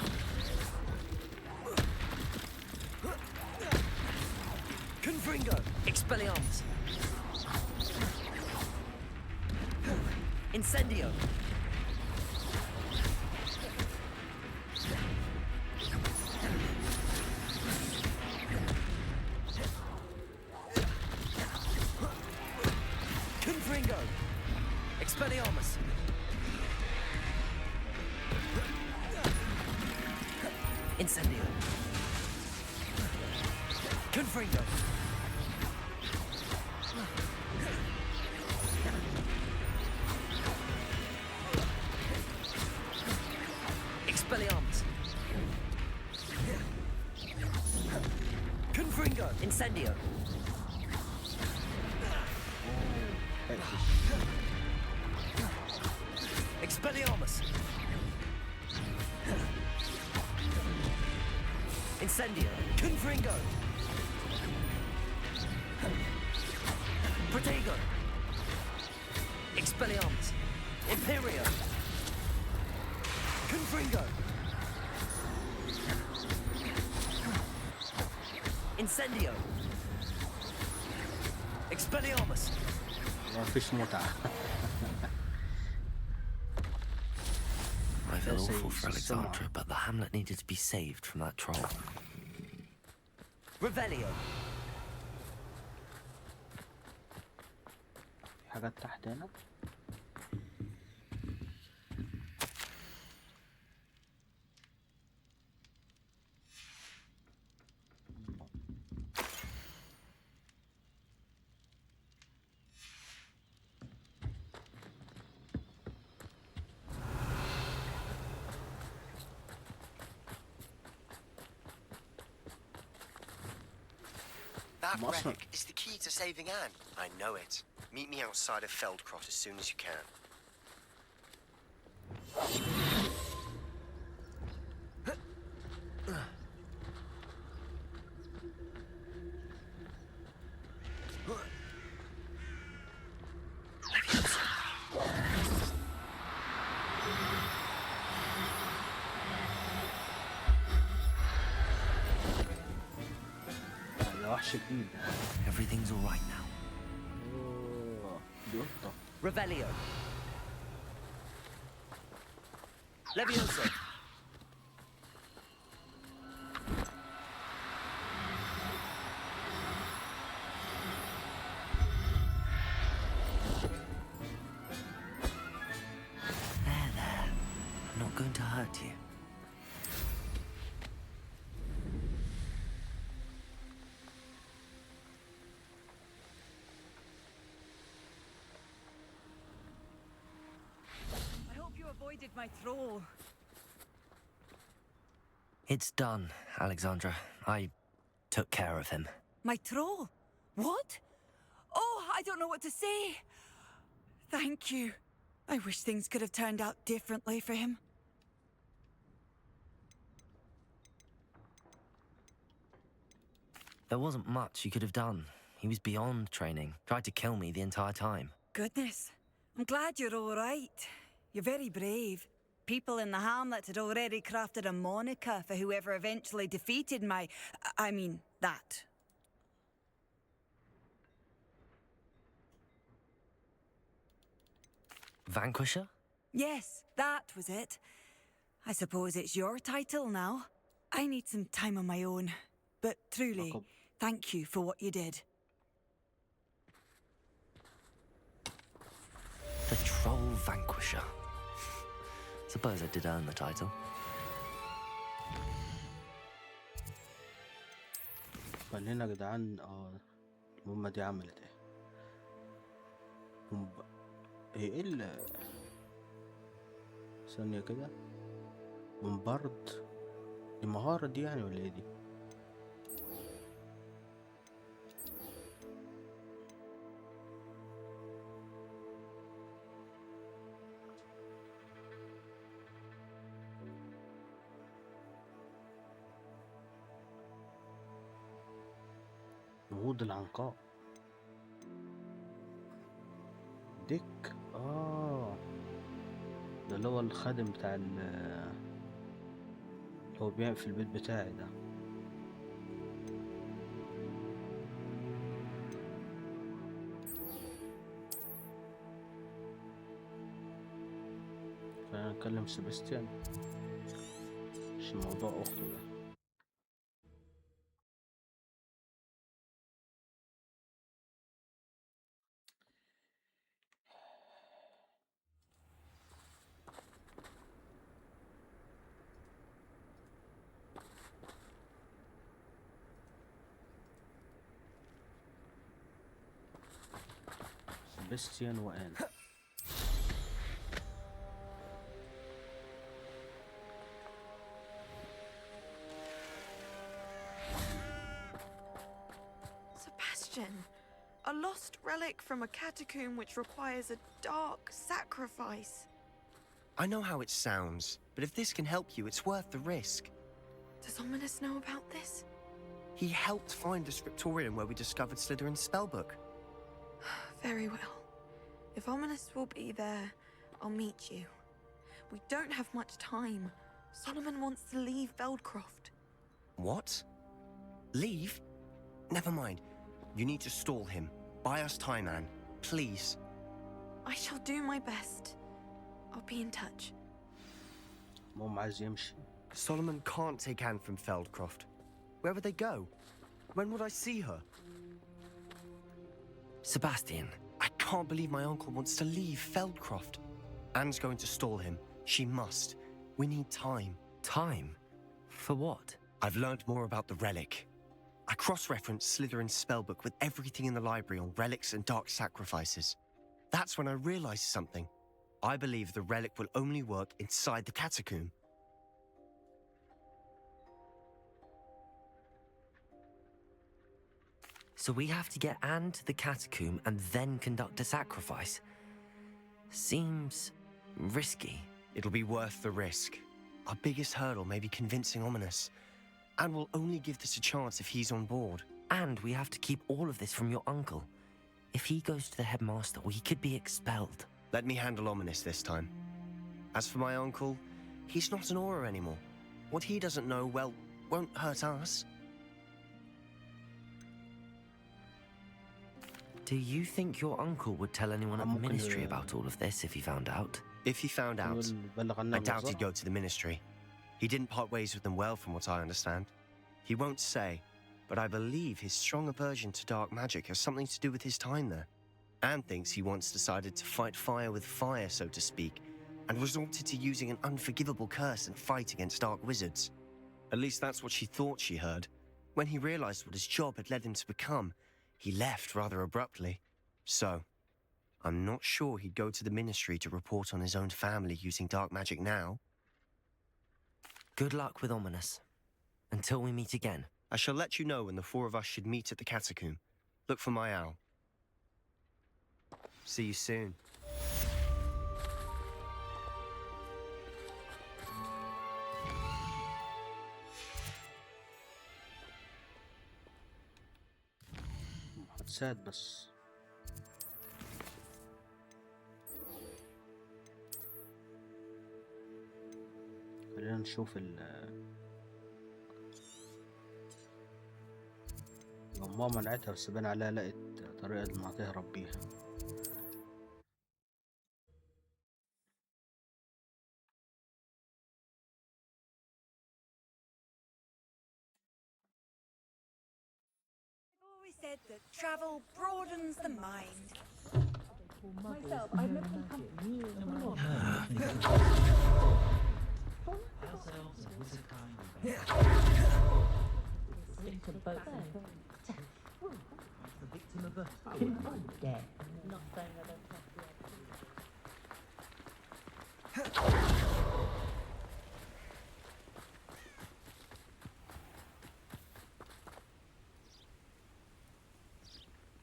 Confringo. Expelliarmus. Incendio. Confringo. Expelliarmus. Incendio. Confringo. Expelliarmus. Confringo. Incendio. Expelliarmus. Incendio. Confringo. Protego. Expelliarmus. Imperio. Confringo. Incendio. Expelliarmus. ما فيش متعة. I feel awful for Alexandra, but the hamlet needed to be saved from that troll. Revelio. في حاجات تحت هنا. That relic is the key to saving Anne. I know it. Meet me outside of Feldcrot as soon as you can. Everything's all right now. Revelio. Levioso. There. I'm not going to hurt you. Avoided my troll. It's done, Alexandra. I took care of him. My troll? What? Oh, I don't know what to say. Thank you. I wish things could have turned out differently for him. There wasn't much you could have done. He was beyond training. Tried to kill me the entire time. Goodness. I'm glad you're all right. You're very brave. People in the hamlet had already crafted a moniker for whoever eventually defeated that. Vanquisher? Yes, that was it. I suppose it's your title now. I need some time on my own. But truly, thank you for what you did. The Troll Vanquisher. Suppose I did earn the title. خلينا يا جدعان المهمة دي عملت ايه؟ ايه ثانية كده بومبارد دي مهارة دي يعني ولا ايه دي؟ عود العنقاء. ديك ده اللي هو الخادم بتاع اللي هو بيعمل في البيت بتاعي ده. خلينا نكلم سيباستيان عشان موضوع اخته ده. سيباستيان وآن. A lost relic from a catacomb which requires a dark sacrifice. I know how it sounds, but if this can help you, it's worth the risk. Does Ominous know about this? He helped find the scriptorium where we discovered Slytherin's spellbook. Very well. If Ominous will be there, I'll meet you. We don't have much time. Solomon wants to leave Feldcroft. What? Leave? Never mind. You need to stall him. Buy us time, Anne. Please. I shall do my best. I'll be in touch. Solomon can't take Anne from Feldcroft. Where would they go? When would I see her? Sebastian. I can't believe my uncle wants to leave Feldcroft. Anne's going to stall him. She must. We need time. Time? For what? I've learned more about the relic. I cross-referenced Slytherin's spellbook with everything in the library on relics and dark sacrifices. That's when I realized something. I believe the relic will only work inside the catacomb. So we have to get Anne to the catacomb and then conduct a sacrifice? Seems risky. It'll be worth the risk. Our biggest hurdle may be convincing Ominous. And we'll only give this a chance if he's on board. And we have to keep all of this from your uncle. If he goes to the headmaster, he could be expelled. Let me handle Ominous this time. As for my uncle, he's not an Auror anymore. What he doesn't know, well, won't hurt us. Do you think your uncle would tell anyone at the ministry about all of this if he found out? If he found out, I doubt he'd go to the ministry. He didn't part ways with them well, from what I understand. He won't say, but I believe his strong aversion to dark magic has something to do with his time there. Anne thinks he once decided to fight fire with fire, so to speak, and resorted to using an unforgivable curse in fight against dark wizards. At least that's what she thought she heard. When he realized what his job had led him to become, he left rather abruptly. So, I'm not sure he'd go to the ministry to report on his own family using dark magic now. Good luck with Ominous. Until we meet again. I shall let you know when the four of us should meet at the catacomb. Look for my owl. See you soon. هتساعد بس. خلينا نشوف ماما منعتها بس بان عليها لقت طريقة انها تهرب بيها. I've always said that travel broadens the mind. Myself, I've never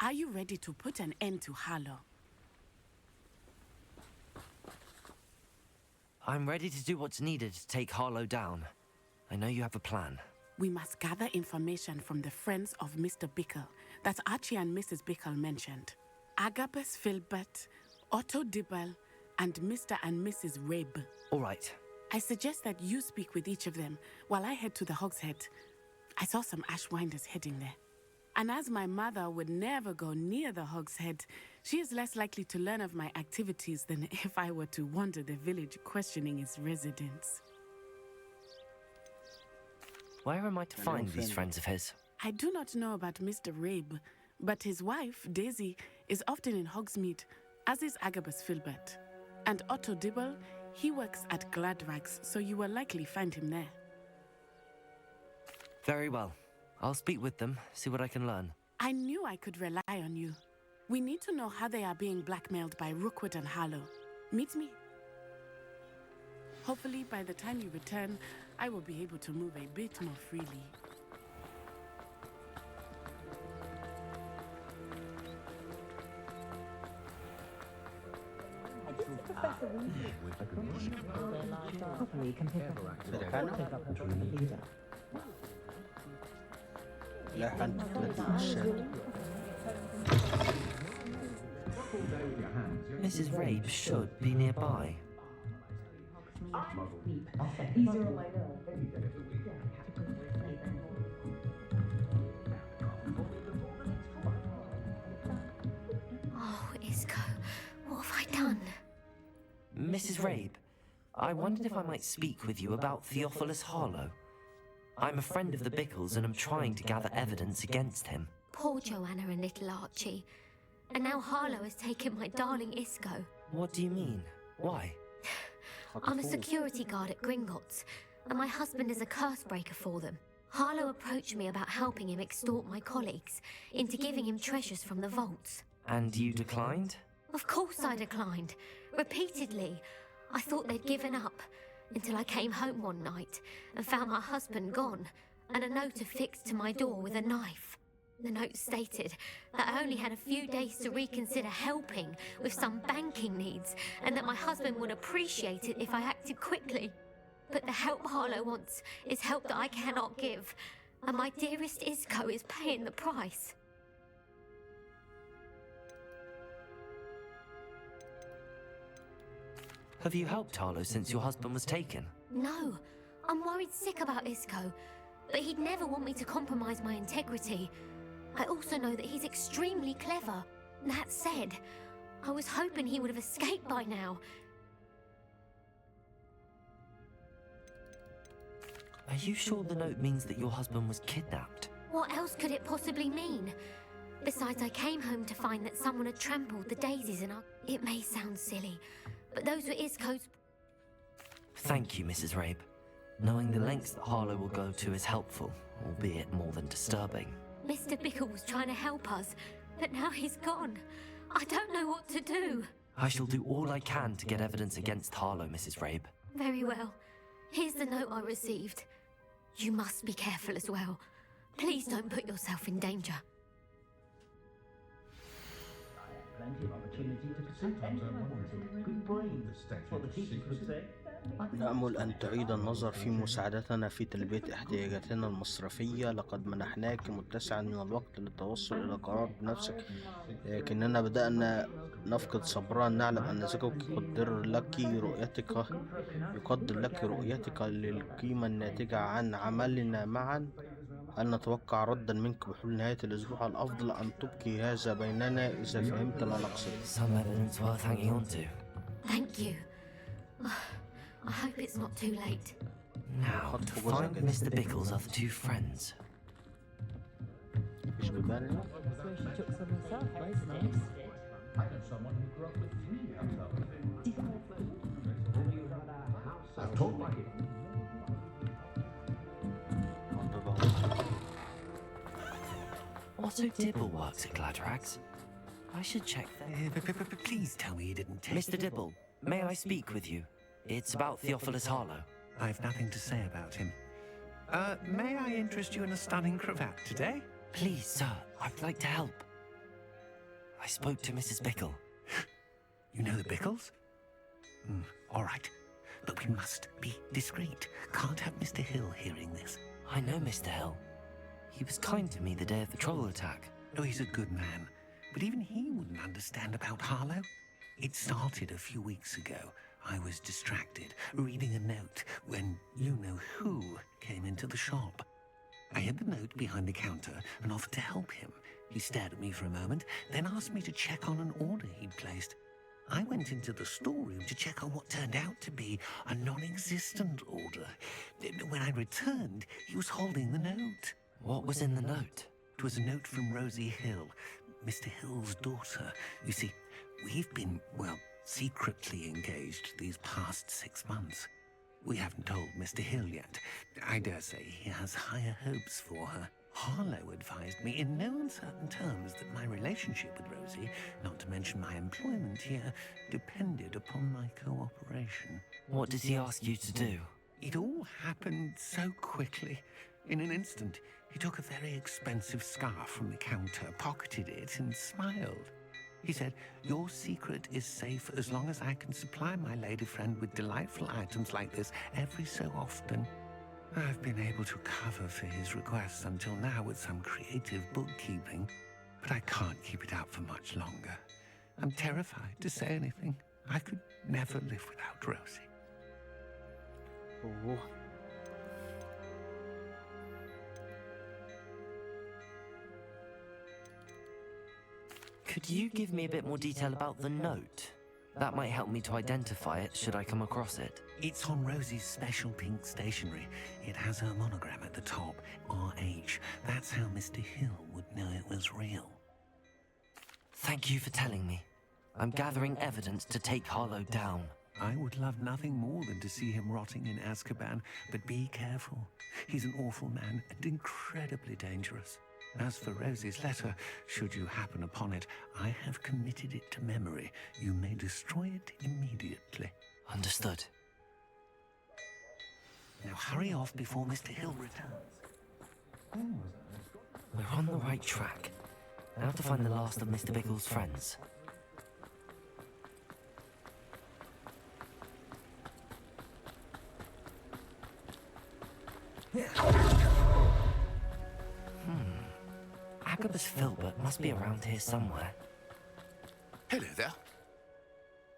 Are you ready to put an end to Harlow? I'm ready to do what's needed to take Harlow down. I know you have a plan. We must gather information from the friends of Mr. Bickle, that Archie and Mrs. Bickle mentioned. Agabus Filbert, Otto Dibble, and Mr. and Mrs. Rabe. All right. I suggest that you speak with each of them while I head to the Hogshead. I saw some Ashwinders heading there. And as my mother would never go near the Hogshead, she is less likely to learn of my activities than if I were to wander the village questioning its residents. Where am I to find these friends of his? I do not know about Mr. Rabe, but his wife, Daisy, is often in Hogsmeade, as is Agabus Filbert. And Otto Dibble, he works at Gladrags, so you will likely find him there. Very well. I'll speak with them, see what I can learn. I knew I could rely on you. We need to know how they are being blackmailed by Rookwood and Harlow. Meet me. Hopefully, by the time you return, I will be able to move a bit more freely. Mrs. Rabe should be nearby. Oh, Isco, what have I done? Mrs. Rabe, I wondered if I might speak with you about Theophilus Harlow. I'm a friend of the Bickles and I'm trying to gather evidence against him. Poor Joanna and little Archie. And now Harlow has taken my darling Isco. What do you mean? Why? I'm a security guard at Gringotts, and my husband is a curse breaker for them. Harlow approached me about helping him extort my colleagues into giving him treasures from the vaults. And you declined? Of course I declined. Repeatedly. I thought they'd given up, until I came home one night and found my husband gone, and a note affixed to my door with a knife. The note stated that I only had a few days to reconsider helping with some banking needs, and that my husband would appreciate it if I acted quickly. But the help Harlow wants is help that I cannot give, and my dearest Isco is paying the price. Have you helped Harlow since your husband was taken? No, I'm worried sick about Isco, but he'd never want me to compromise my integrity. I also know that he's extremely clever. That said, I was hoping he would have escaped by now. Are you sure the note means that your husband was kidnapped? What else could it possibly mean? Besides, I came home to find that someone had trampled the daisies in our... It may sound silly, but those were Isco's... Thank you, Mrs. Rabe. Knowing the lengths that Harlow will go to is helpful, albeit more than disturbing. Mr. Bickle was trying to help us, but now he's gone. I don't know what to do. I shall do all I can to get evidence against Harlow, Mrs. Rabe. Very well. Here's the note I received. You must be careful as well. Please don't put yourself in danger. Plenty of opportunity to pursue anything I wanted. Good brain, what the teachers would say. نأمل أن تعيد النظر في مساعدتنا في تلبية احتياجاتنا المصرفية. لقد منحناك متسعا من الوقت للتوصل إلى قرار بنفسك، لكننا بدأنا نفقد صبرا. نعلم أن زوجك يقدر لك رؤيتك للقيمة الناتجة عن عملنا معا. هل نتوقع ردا منك بحلول نهاية الأسبوع؟ الأفضل أن تبقي هذا بيننا إذا فهمت ما نقصد. Some evidence worth hanging on to. Thank you. I hope it's not too late. Now, to find Mr. Bickle's other two friends. I know someone who grew up with 3 I've told my Otto Dibble works at Gladrags. I should check that. Please tell me you didn't take... Mr. Dibble, may I speak with you? It's about Theophilus Harlow. I've nothing to say about him. May I interest you in a stunning cravat today? Please, sir, I'd like to help. I spoke to Mrs. Bickle. You know the Bickles? All right. But we must be discreet. Can't have Mr. Hill hearing this. I know Mr. Hill. He was kind to me the day of the troll attack. Oh, he's a good man. But even he wouldn't understand about Harlow. It started a few weeks ago. I was distracted, reading a note, when you-know-who came into the shop. I hid the note behind the counter and offered to help him. He stared at me for a moment, then asked me to check on an order he'd placed. I went into the storeroom to check on what turned out to be a non-existent order. When I returned, he was holding the note. What was in the note? It was a note from Rosie Hill, Mr. Hill's daughter. You see, we've been, well, secretly engaged these past 6 months. We haven't told Mr. Hill yet. I dare say he has higher hopes for her. Harlow advised me in no uncertain terms that my relationship with Rosie, not to mention my employment here, depended upon my cooperation. What did he ask you to do? It all happened so quickly. In an instant, he took a very expensive scarf from the counter, pocketed it, and smiled. He said, "Your secret is safe as long as I can supply my lady friend with delightful items like this every so often." I've been able to cover for his requests until now with some creative bookkeeping, but I can't keep it up for much longer. I'm terrified to say anything. I could never live without Rosie. Oh. Could you give me a bit more detail about the note? That might help me to identify it should I come across it. It's on Rosie's special pink stationery. It has her monogram at the top, RH. That's how Mr. Hill would know it was real. Thank you for telling me. I'm gathering evidence to take Harlow down. I would love nothing more than to see him rotting in Azkaban, but be careful. He's an awful man and incredibly dangerous. As for Rosie's letter, should you happen upon it, I have committed it to memory. You may destroy it immediately. Understood. Now hurry off before Mr. Hill returns. We're on the right track. Now to find the last of Mr. Bickle's friends. Agabus Filbert must be around here somewhere. Hello there.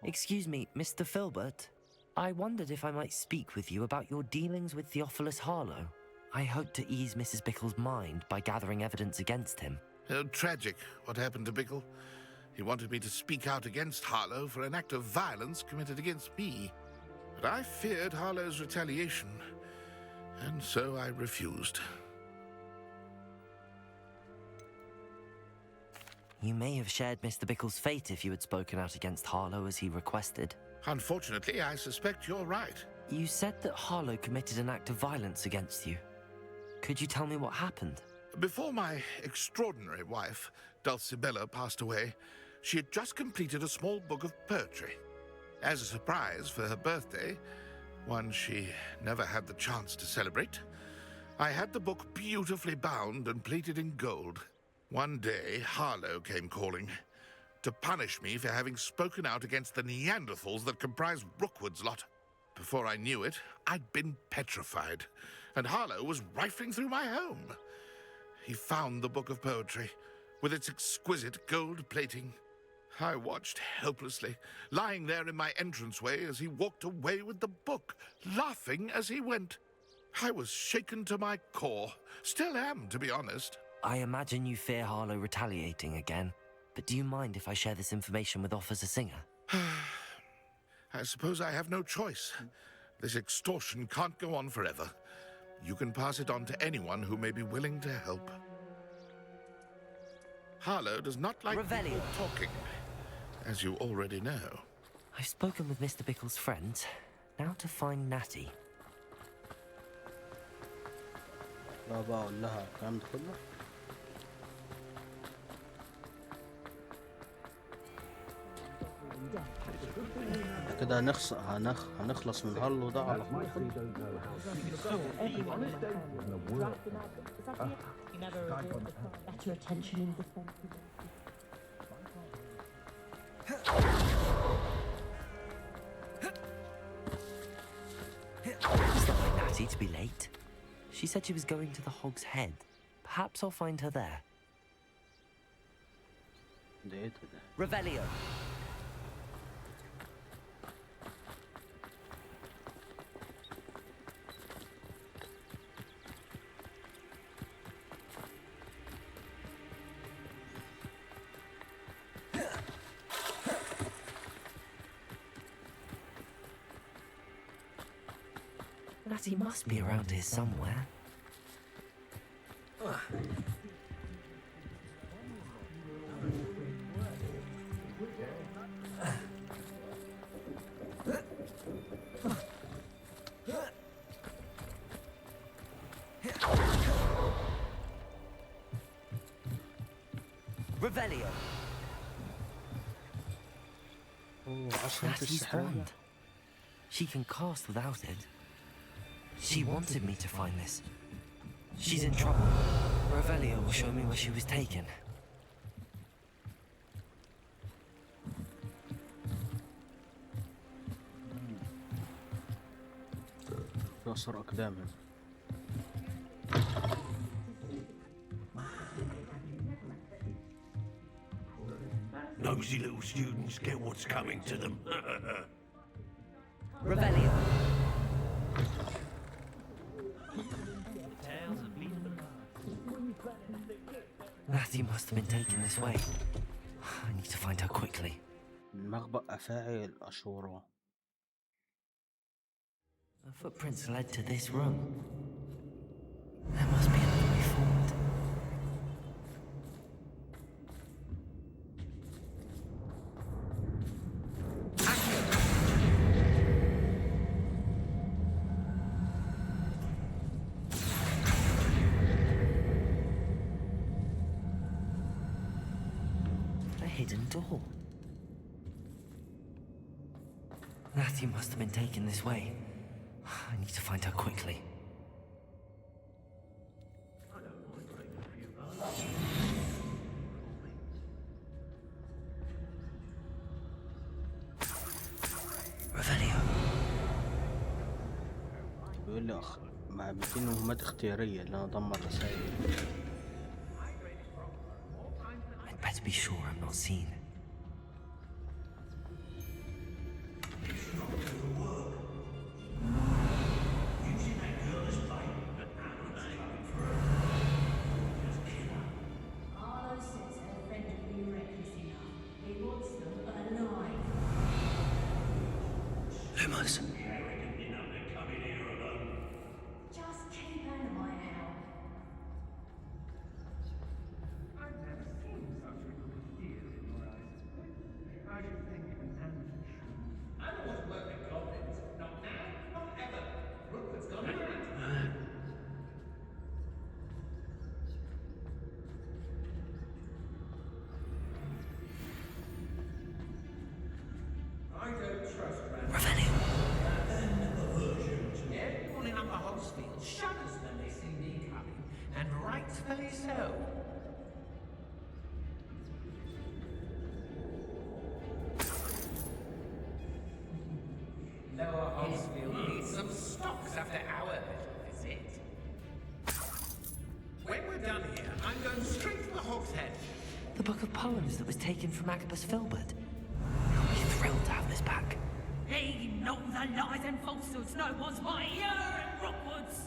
Excuse me, Mr. Filbert. I wondered if I might speak with you about your dealings with Theophilus Harlow. I hope to ease Mrs. Bickle's mind by gathering evidence against him. Oh, tragic what happened to Bickle. He wanted me to speak out against Harlow for an act of violence committed against me. But I feared Harlow's retaliation, and so I refused. You may have shared Mr. Bickle's fate if you had spoken out against Harlow as he requested. Unfortunately, I suspect you're right. You said that Harlow committed an act of violence against you. Could you tell me what happened? Before my extraordinary wife, Dulcibella, passed away, she had just completed a small book of poetry. As a surprise for her birthday, one she never had the chance to celebrate, I had the book beautifully bound and plated in gold. One day, Harlow came calling to punish me for having spoken out against the Neanderthals that comprise Rookwood's lot. Before I knew it, I'd been petrified, and Harlow was rifling through my home. He found the book of poetry, with its exquisite gold plating. I watched helplessly, lying there in my entranceway as he walked away with the book, laughing as he went. I was shaken to my core. Still am, to be honest. I imagine you fear Harlow retaliating again, but do you mind if I share this information with Officer Singer? I suppose I have no choice. This extortion can't go on forever. You can pass it on to anyone who may be willing to help. Harlow does not like people talking, as you already know. I've spoken with Mr. Bickle's friends. Now to find Natty. لا بقول لها الكلام ده كله. كده هنخلص من هارلو ده على طول. It's not like Natty to be late. She said she was going to the Hog's Head. Perhaps I'll find her there. ده ايه ده؟ Revelio. He must be around here somewhere. Revelio. Ratty's wand. She can cast without it. She wanted me to find this. She's in trouble. Revelio will show me where she was taken. يعصر أقدامه. Nosy little students get what's coming to them. Revelio. Ratty must have been taken this way. I need to find her quickly. مخبأ أفاعي العشرون. The footprints led to this room. There must be another way forward. Hidden door. Ratty must have been taken this way. I need to find her quickly. Revelio. بيقول لي مع 200 مهمات اختيارية اللي أنا أدمر رسائل. I'd better be sure I'm not seen. Lumos. The book of poems that was taken from Agabus Filbert. I'll be thrilled to have this back. He know the lies and falsehoods no one's my ear and Rockwoods.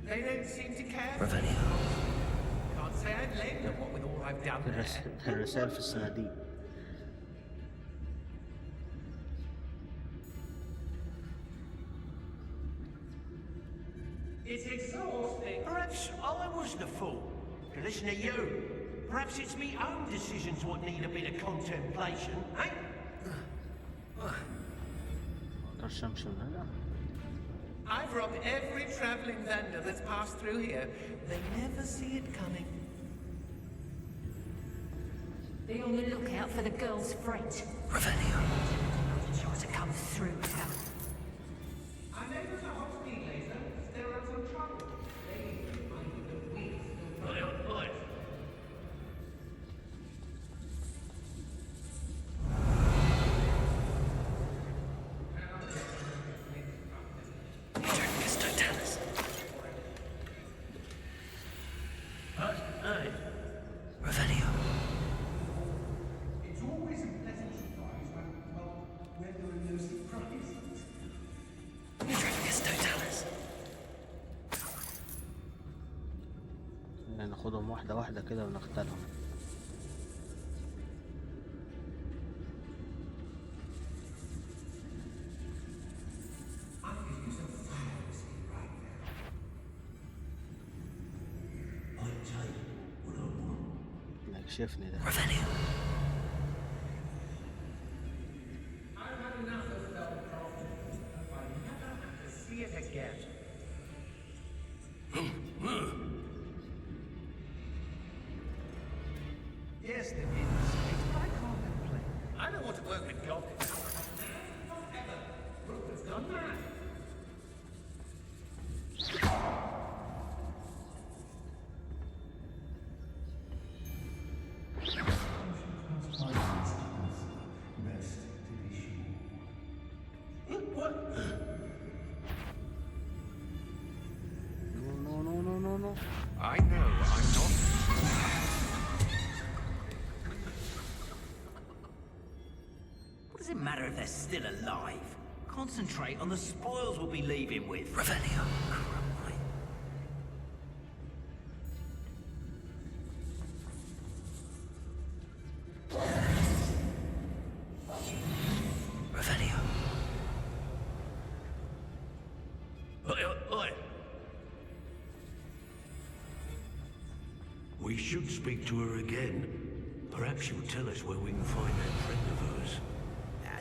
They don't seem to care. Revelio. Can't say I'd lend them what with all I've done there. الرسائل في الصناديق. It's exhausting. Perhaps I was the fool to listen to you. Perhaps it's me own decisions what need a bit of contemplation, eh? I've robbed every traveling vendor that's passed through here. They never see it coming. Be on the lookout for the girl's friend. Revelio. Try to come through with her. I'm able to host me later. There are some trouble. They need to find the weeds. Right. واحدة واحدة كده ونختلهم. ما يكشفني ده. Yes, there is. But I can't complain. I don't want to work with goblins. Rupert's gone mad. What? No. I know I'm not. What does it matter if they're still alive? Concentrate on the spoils we'll be leaving with. Revelio. Revelio. Oi. We should speak to her again. Perhaps she'll tell us where we can find that friend of hers.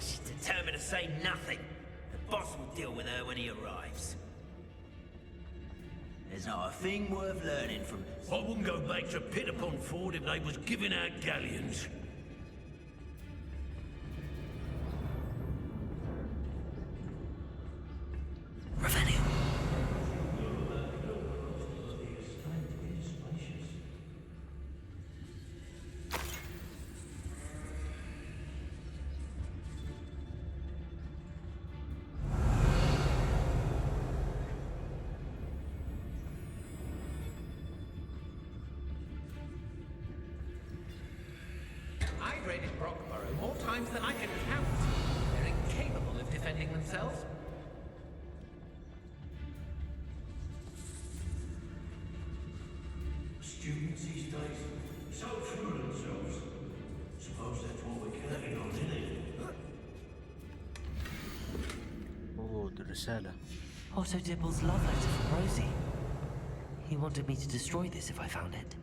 She's determined to say nothing. The boss will deal with her when he arrives. There's not a thing worth learning from... I wouldn't go back to Pit upon Ford if they was giving out galleons. Revelio. I've raided Brockborough more times than I can count. They're incapable of defending themselves. Students these days, so true of themselves. Suppose that's what we're counting on, isn't it? اوه دي الرسالة. Otto Dibble's love letter from Rosie. He wanted me to destroy this if I found it.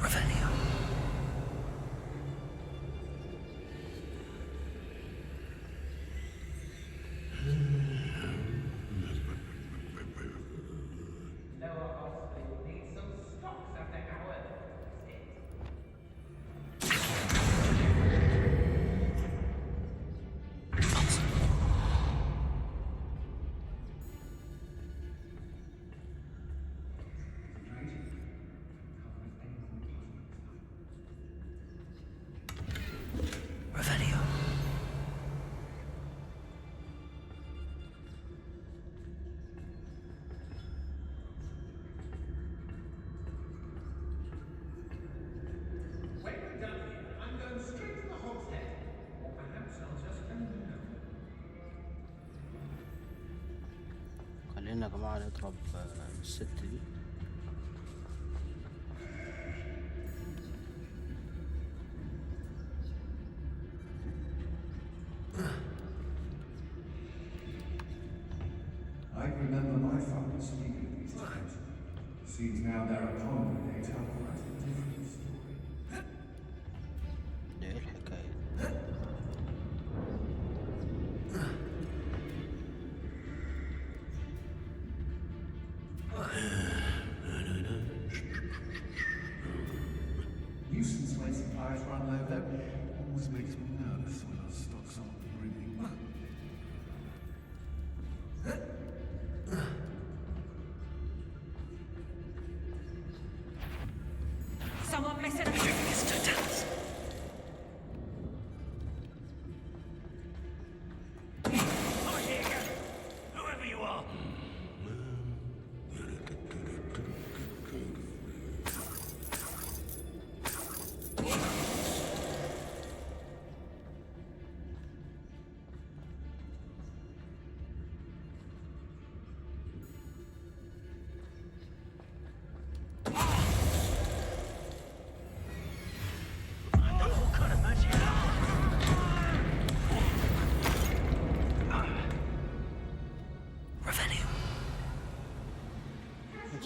Revelio. Revelio. When we're done here, I'm going straight to the Hogshead. Or perhaps I'll just come now. خلينا يا جماعة نضرب الست دي. I remember my father speaking of these times. Seems now they're upon me, they tell quite a different story. ده ايه الحكاية؟ Nuisance when supplies run low, though. Always makes me nervous when our stocks aren't brimming.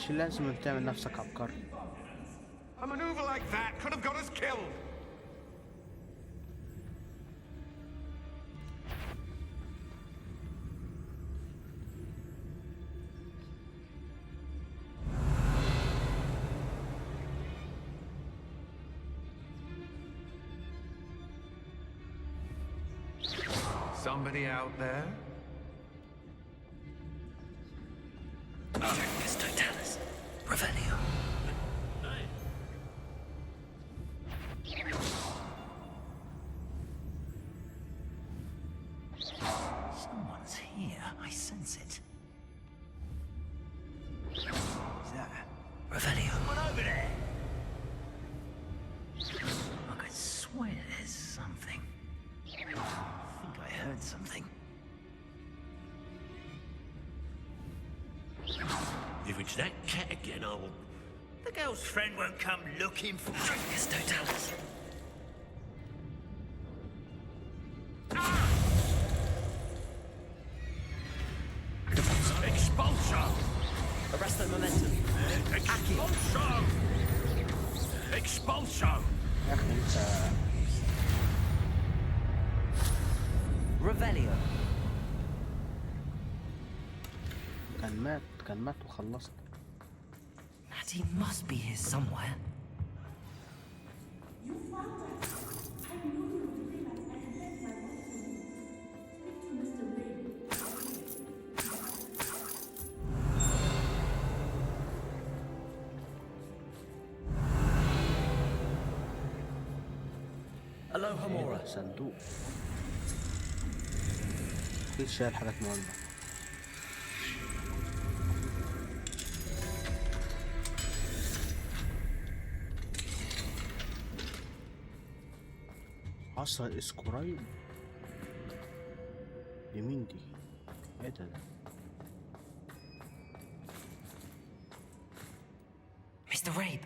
مش لازم تعمل نفسك عبقري. A maneuver like that could have got us killed. Somebody out there? Totalis. Revelio. Someone's here. I sense it. Is that Revelio. someone over there? I could swear there's something. I think I heard something. If it's that cat again, I'll... The girl's friend won't come looking for... Totalis. Expulsion! Arrest the momentum. Expulsion! Expulsion! يا اخي انت Revelio. كان مات وخلصت. Natty must be here somewhere. Aloha Mora. صندوق اكيد شايل حاجات مهمة. عصا اسكورايد دي مين دي؟ ايه ده؟ Mr. Rabe,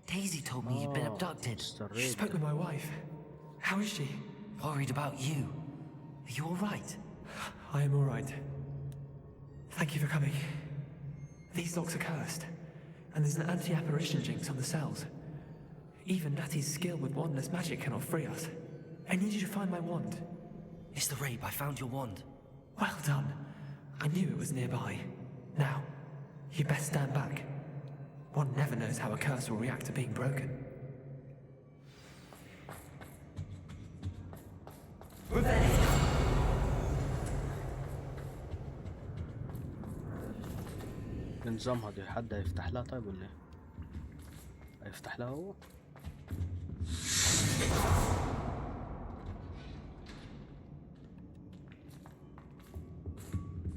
Daisy told me you'd been abducted. She spoke with my wife. How is she? Worried about you. Are you all right? I am all right. Thank you for coming. These locks are cursed, and there's an anti-apparition jinx on the cells. Even Natty's skill with wandless magic cannot free us. I need you to find my wand. Mr. Rabe, I found your wand. Well done. I knew it was nearby. Now, you best stand back. One never knows how a curse will react to being broken. نظامها دي حد هيفتح لها طيب ولا ايه؟ هيفتح لها هو؟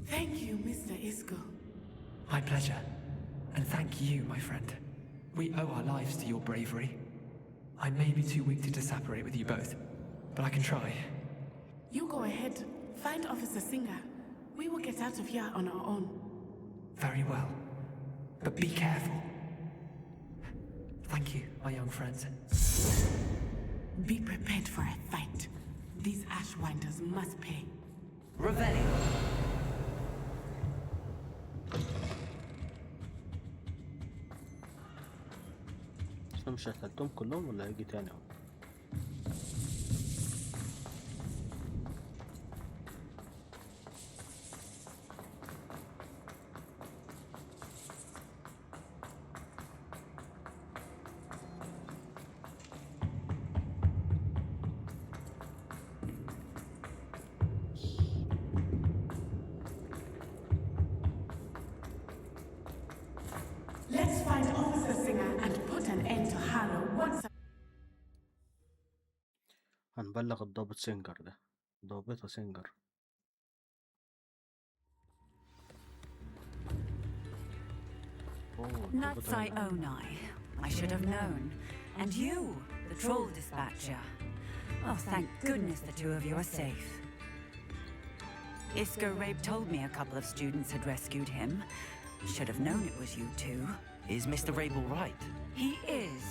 Thank you, Mr. Isco. My pleasure. And thank you, my friend. We owe our lives to your bravery. I may be too weak to disapparate with you both, but I can try. You go ahead. Find Officer Singer. We will get out of here on our own. Very well. But be careful. Thank you, my young friends. Be prepared for a fight. These Ashwinders must pay. Revelio. مش هتقتلهم كلهم ولا هيجي تاني اهو؟ Let's find Officer Singer and put an end to Harlow once. هنبلغ الضابط سينجر ده، ضابطة سينجر. Natsai Onai. I should have known. And you, the troll dispatcher. Oh, thank goodness the two of you are safe. Isco Rabe told me a couple of students had rescued him. Should have known it was you two. Is Mr. Rabe all right? He is.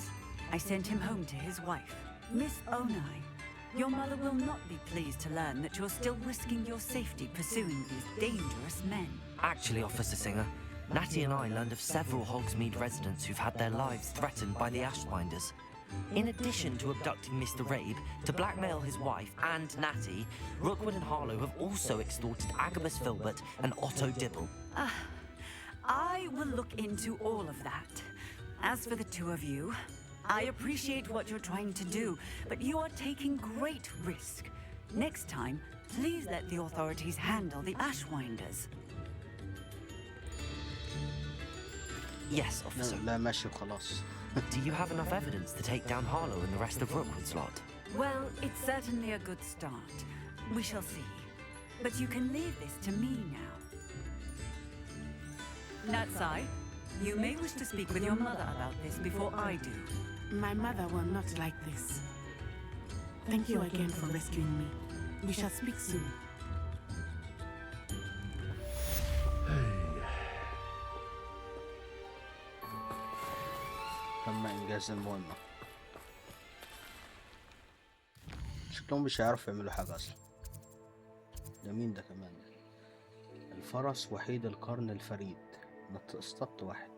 I sent him home to his wife, Miss Onai. Your mother will not be pleased to learn that you're still risking your safety pursuing these dangerous men. Actually, Officer Singer, Natty and I learned of several Hogsmeade residents who've had their lives threatened by the Ashbinders. In addition to abducting Mr. Rabe to blackmail his wife and Natty, Rookwood and Harlow have also extorted Agabus Filbert and Otto Dibble. I will look into all of that. As for the two of you, I appreciate what you're trying to do, but you are taking great risk. Next time, please let the authorities handle the Ashwinders. Yes, officer. لا ماشي خلاص. Do you have enough evidence to take down Harlow and the rest of Rookwood's lot? Well, it's certainly a good start. We shall see. But you can leave this to me now. Natsai, you may wish to speak with your mother about this before I do. My mother will not like this. Thank you again for rescuing me. We shall speak soon. تم إنجاز المهمة. شكلهم مش هيعرفوا يعملوا حاجة أصلا. ده مين ده كمان؟ الفرس وحيد القرن الفريد. أنا اصطدت واحد.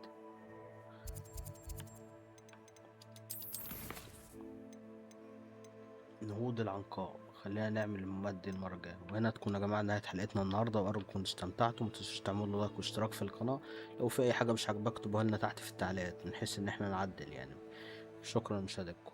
نهوض العنقاء. خلينا نعمل الممد المرة الجاية. وهنا تكون يا جماعة نهاية حلقتنا النهاردة، وأرجو تكونوا استمتعتوا. متنسوش تعملوا لايك واشتراك في القناة. لو في أي حاجة مش عاجباك اكتبوها لنا تحت في التعليقات بحيث إن احنا نعدل يعني. شكرا لمشاهدتكم.